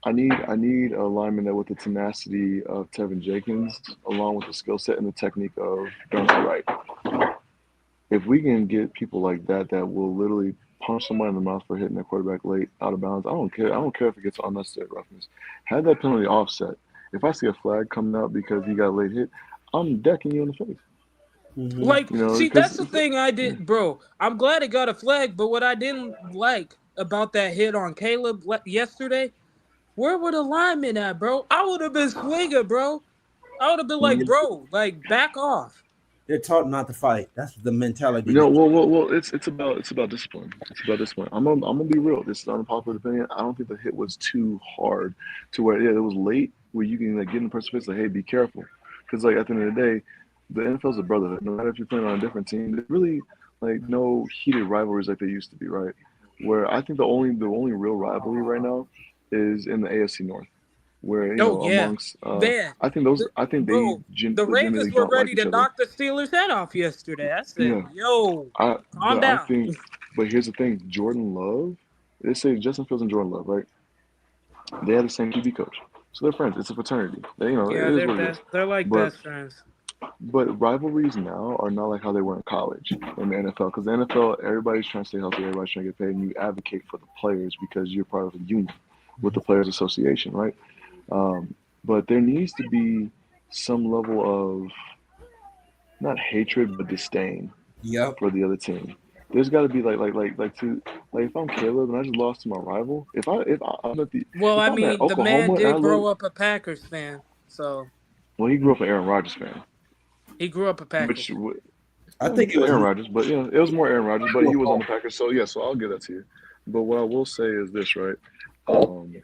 I need a lineman that with the tenacity of Tevin Jenkins, along with the skill set and the technique of Duncan Wright. If we can get people like that that will literally punch somebody in the mouth for hitting their quarterback late out of bounds, I don't care. I don't care if it gets unnecessary roughness. Have that penalty offset. If I see a flag coming out because he got late hit, I'm decking you in the face. Mm-hmm. Like, see, Because that's the thing I did, bro. I'm glad it got a flag, but what I didn't like about that hit on Caleb yesterday, where were the linemen at, bro? I would have been swinging, bro. I would have been like, bro, like, back off. They're taught not to fight. That's the mentality. no, well, it's about discipline. It's about discipline. I'm gonna be real. This is unpopular opinion. I don't think the hit was too hard to where it was late where you can like get in the person's face like, hey, be careful, because like at the end of the day, the NFL's a brotherhood. No matter if you're playing on a different team, there's really like no heated rivalries like they used to be, right? Where I think the only real rivalry right now is in the AFC North, where Oh, yeah. amongst Man, I think they bro, the legitimately Ravens were don't like ready to each other. knock the Steelers' head off yesterday. I said, Yeah, yo, I calm I down. think, but here's the thing: Jordan Love. They say Justin Fields and Jordan Love, right? They had the same QB coach, so they're friends. It's a fraternity. Yeah, It is they're what it is. best. They're like But best friends. rivalries now are not like how they were in college in the NFL. Because the NFL, everybody's trying to stay healthy, everybody's trying to get paid, and you advocate for the players because you're part of a union with the Players Association, right? Um, but there needs to be some level of not hatred but disdain Yep. for the other team. There's got to be if I'm Caleb and I just lost to my rival, I'm at the Well, if I I'm at mean, the man Oklahoma and I did look, grow up a Packers fan, so well, he grew up an Aaron Rodgers fan, he grew up a which Packers. I think it was Aaron Rodgers, but it was more Aaron Rodgers, but more he was on fun. the Packers, so yeah, so I'll give that to you. But what I will say is this, right? Um,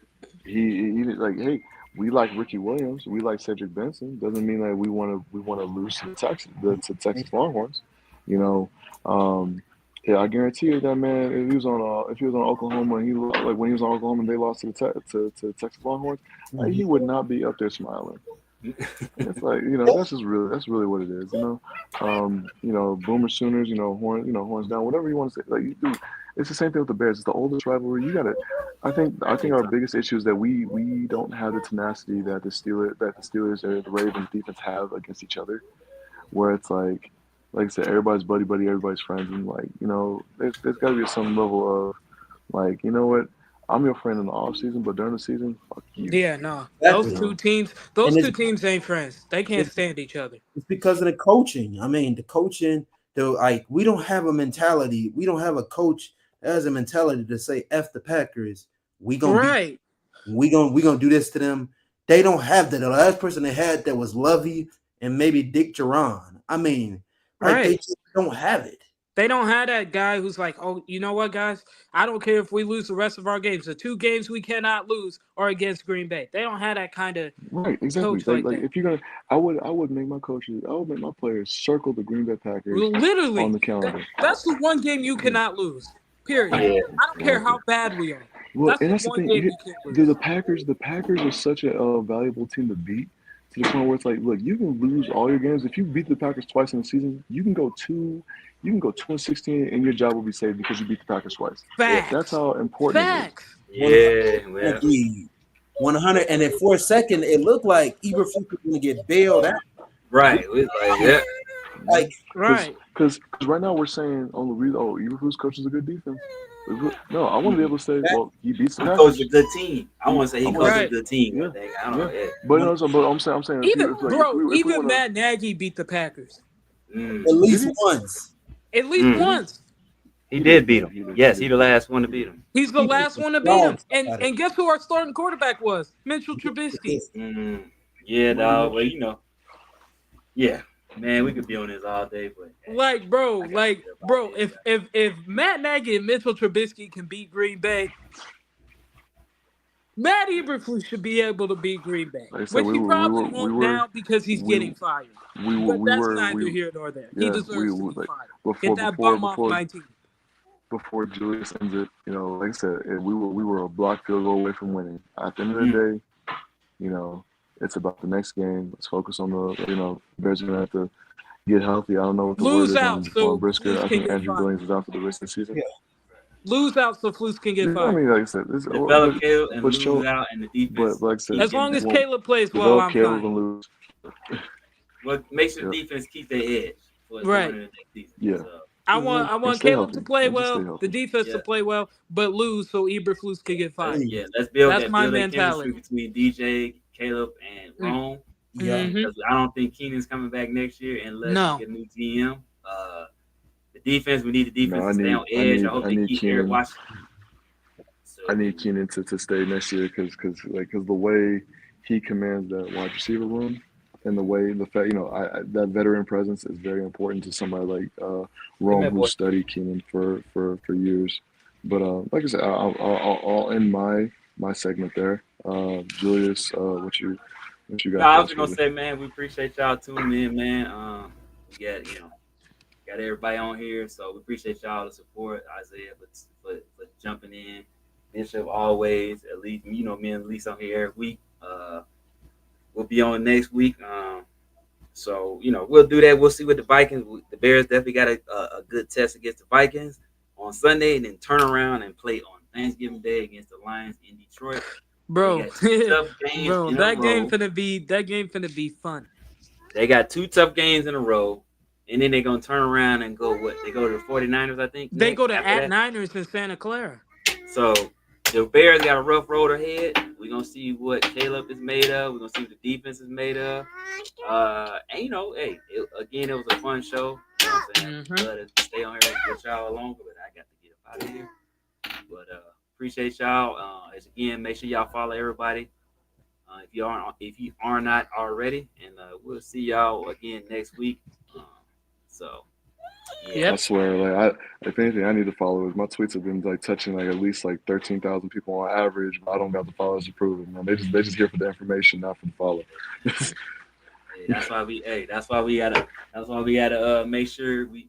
he like, hey, we like Ricky Williams, we like Cedric Benson. Doesn't mean that we want to lose to to Texas Longhorns, you know. Um, yeah, I guarantee you that man, if he was on Oklahoma and like when he was on Oklahoma and they lost to to Texas Longhorns, like, Mhm. he would not be up there smiling. It's like, that's really what it is, Boomer Sooners, horns down, whatever you want to say. Like, you do, it's the same thing with the Bears. It's the oldest rivalry. You got it. I think our biggest issue is that we don't have the tenacity that the Steelers or the Ravens defense have against each other. Where it's like I said, everybody's buddy, everybody's friends, and like, there's got to be some level of like, you know what, I'm your friend in the off season, but during the season, fuck you. Yeah, no, those Exactly. two You teams, And those two teams ain't friends. They can't it's stand each other. it's because of the coaching. I mean, the coaching, like we don't have a mentality. We don't have a coach that has a mentality to say F the Packers. We gonna beat Right, we gonna do this to them. They don't have that. The last person they had that was Lovey and maybe Dick Duran. I mean, like they right. just don't have it. They don't have that guy who's like, oh, you know what, guys? I don't care if we lose the rest of our games. The 2 games we cannot lose are against Green Bay. They don't have that kind of Right, exactly. coach like Like that. if you're gonna, I would make my coaches, I would make my players circle the Green Bay Packers on Literally, the calendar. that's the one game you Yeah, cannot lose. Period. Yeah, I don't care exactly. how bad we are. Well, That's and the that's the one thing. game you can't The lose. Packers are such a valuable team to beat to the point where it's like, look, you can lose all your games. If you beat the Packers twice in the season, you can go 2-16, and your job will be saved because you beat the Packers twice. yeah, That's Facts. how important it is. Facts. yeah. Well, 100, and then for a second, it looked like Eberflus was going to get bailed out. right. We like, yeah, Like, Right. Because right now we're saying, oh, Eberflus coaches a good defense. No, I want to be able to say, that, well, he beats the he coached Packers. a good team. I want to say he I want coached to a say, Right. good team. I yeah, think I don't yeah. know. Yeah. But one, no, but I'm saying Even if we even want Matt Nagy beat the Packers at Mm, to, did least he? once. at least mm. Did he? once. He did beat Yeah, him. Yes, he the last one to beat him. He's the People last one to beat down him. And guess who our starting quarterback was? Mitchell Trubisky. Mm, yeah, dog. Well, yeah, man, we could be on this all day, but hey, I got to get up out of Bro, here. if Matt Nagy and Mitchell Trubisky can beat Green Bay, Matt Eberflus should be able to beat Green Bay, Like I said, which he probably won't now because he's we getting fired. But we that's were neither we here nor there. He yeah deserves to we be like fired. Get before that before bum off before my team. before Julius ends it, like I said, we were a block field goal away from winning. At the end of the Mm, day, it's about the next game. Let's focus on Bears are gonna have to get healthy. I don't know what the word Lose is on out Jaquan so Brisker. Flus I can think get Andrew fired. Billings is out for the rest of the season. Yeah. Lose out so Flus can get I fired. mean, like I said, develop Caleb and but lose show, out, and the defense but like I said, keep As getting long better. as well, Caleb plays well, develop I'm Caleb fine. and lose. What makes the Yep. defense keep their edge for going Right. into the next season. Yeah, So I and want stay Caleb to healthy play and just stay well, the healthy. defense to yeah, play well, but lose so Eberflus can get fired. Hey, let's build That's that my build that chemistry mentality. between DJ, Caleb, and Rome. yeah. Mm-hmm. Because I don't think Keenan's coming back next year unless we No. get a new GM. The defense, we need the No, defense to stay on edge. I hope I they need keep Eric Keenan. Washington. So I need we, Keenan to stay next year because the way he commands that wide receiver room and the fact that veteran presence is very important to somebody like come Rome here, who boy. studied Keenan for years. But like I said, I'll end my segment there. Julius, what you No, got I for was us, just gonna brother? say, man, we appreciate y'all tuning in, man. We got got everybody on here, so we appreciate y'all the support, Isaiah, for jumping in. Bishop always, at least me and Lisa on here every week. We'll be on next week. So we'll do that. We'll see what the Vikings. The Bears definitely got a good test against the Vikings on Sunday, and then turn around and play on Thanksgiving Day against the Lions in Detroit. They Bro, got two tough games bro, in a row. that game finna be fun. They got two tough games in a row, and then they're gonna turn around and go what? They go to the 49ers, I think, They next go to after at that. Niners in Santa Clara. So the Bears got a rough road ahead. We're gonna see what Caleb is made of. We're gonna see what the defense is made of. And hey, again, it was a fun show. You know what I'm saying? Mm-hmm. Glad to stay on here with y'all longer, but I got to get up out of here. But appreciate y'all. As again, make sure y'all follow everybody. If you are not already, and we'll see y'all again next week. So yeah, I Yep. swear, if anything, I need to follow it. My tweets have been touching at least 13,000 people on average, but I don't got the followers to prove it. Man, they just here for the information, not for the follow. hey, that's why we gotta make sure we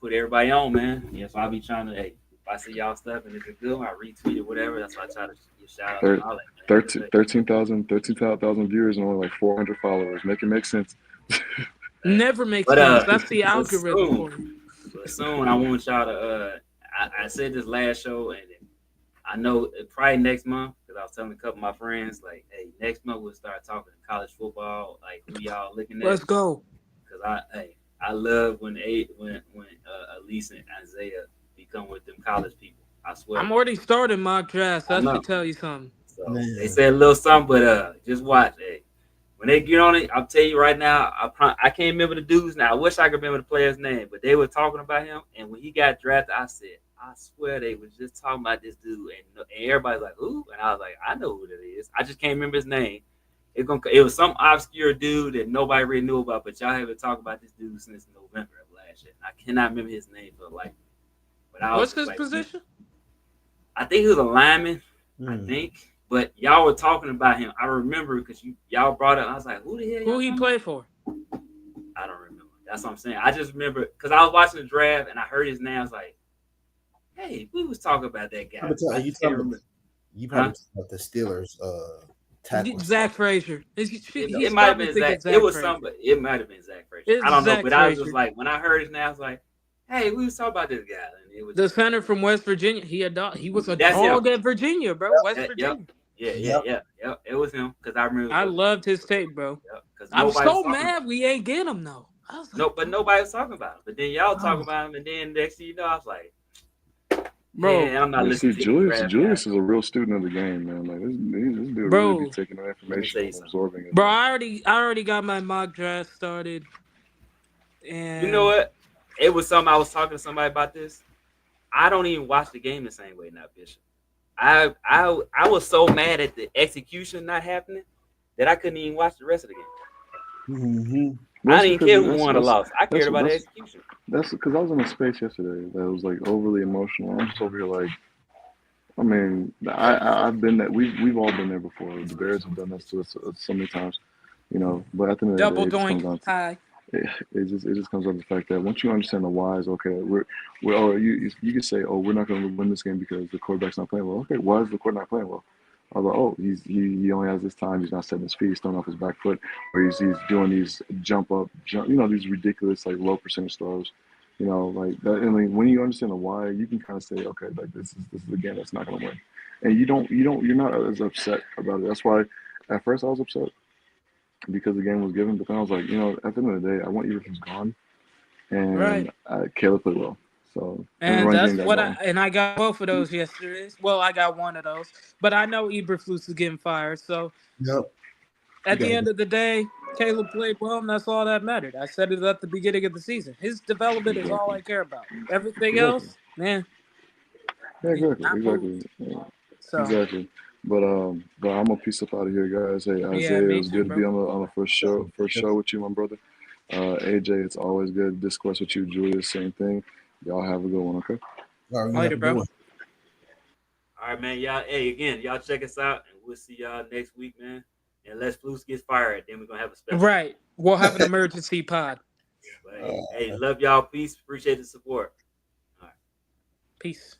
put everybody on, man. Yeah, so I'll be trying to if I see y'all stuff and if it's good, I retweet it, whatever. That's why I try to give shout outs and Thir- all that, man. 13,000 viewers and only 400 followers. Make it make sense. Never makes But sense. That's the but algorithm for you. soon I want y'all to I said this last show and I know probably next month because I was telling a couple of my friends like, hey, next month we'll start talking college football, like who y'all looking at. Let's go. Because I love when Elise and Isaiah become with them college people. I swear. I'm already starting mock drafts. I That know. should tell you something. So Man. they said a little something, but just watch. Hey, when they get on it, I'll tell you right now. I can't remember the dude's now. I wish I could remember the player's name, but they were talking about him. And when he got drafted, I said, I swear they was just talking about this dude, and everybody's like, "Ooh," and I was like, "I know who that is." I just can't remember his name. It was some obscure dude that nobody really knew about, but y'all haven't talked about this dude since November of last year. And I cannot remember his name for the life. But I was What's just his like, position? I think he was a lineman. I Mm. think. But y'all were talking about him. I remember because y'all brought it. I was like, who the hell y'all Who he talking play about? for? I don't remember. That's what I'm saying. I just remember because I was watching the draft and I heard his name. I was like, hey, we was talking about that guy. I You just can't talking about remember. you probably Huh? talking about the Steelers tackle. Zach Frazier. It He's might have got me been thinking Zach. It Zach was Frazier. somebody. It might have been Zach Frazier. I It's don't know, Zach but I was just Frazier, like when I heard his name, I was like, "Hey, we was talking about this guy," and it was the just center from West Virginia. He was a that's him. dog at Virginia, bro. West Yep, Virginia. Yep. yep. It was him because I remember. I loved his tape, bro. Because I'm nobody was so talking about mad him. we ain't get him though. I was like, No, but nobody was talking about him. But then y'all talk oh, about him, and then next thing you know, I was like, bro, "Man, I'm not Yeah, see, listening to these draft Julius guys is no a more." real student of the game, man. Like this dude really be bro, taking that Let me information tell you and something. absorbing it, bro. man. I already got my mock draft started, You know and what? It was something I was talking to somebody about this. I don't even watch the game the same way now, Bishop. I was so mad at the execution not happening that I couldn't even watch the rest of the game. Mm-hmm. I That's didn't because care who won or lost. I cared that's about the that's execution. that's because I was in a space yesterday that was like overly emotional. I'm just over here like, I mean, I've been that we've all been there before. The Bears have done this to us so many times, you know. But at the end of the day, double it just doink comes down to high. it just comes down to the fact that once you understand the whys, okay, we're or you can say, oh, we're not going to win this game because the quarterback's not playing well. Okay, why is the quarterback not playing well? I was like, oh, he only has this time. He's not setting his feet. He's throwing off his back foot, or he's doing these jump, these ridiculous like low percentage throws. You know, like that. I mean, when you understand the why, you can kind of say, okay, like this is a game that's not going to win, and you're not as upset about it. That's why, at first I was upset because the game was given, but then I was like, at the end of the day, I want Everton's gone, Right. and Caleb played well, so and the And run game that's got what going. I got both of those yesterday. Well, I got one of those, but I know Eberflus is getting fired. So Yep. You at got the to end go. of the day, Caleb played well, and that's all that mattered. I said it at the beginning of the season. His development is all Exactly, I care about. Everything exactly. else, man, Yeah, we did exactly, not move. exactly, yeah, So exactly. But I'm gonna piece up out of here, guys. Hey, yeah, Isaiah, it me was too, good to be bro. on the first show with you, my brother. AJ, it's always good to discourse with you. Julius, same thing. Y'all have a good one, okay? All right, you have Later, a good bro. one. All right, man. Y'all, hey, again, y'all check us out, and we'll see y'all next week, man. Unless Flus gets fired, then we're gonna have a special one. Right, we'll have an emergency pod. But hey, Uh, love y'all. Peace. Appreciate the support. All right. Peace.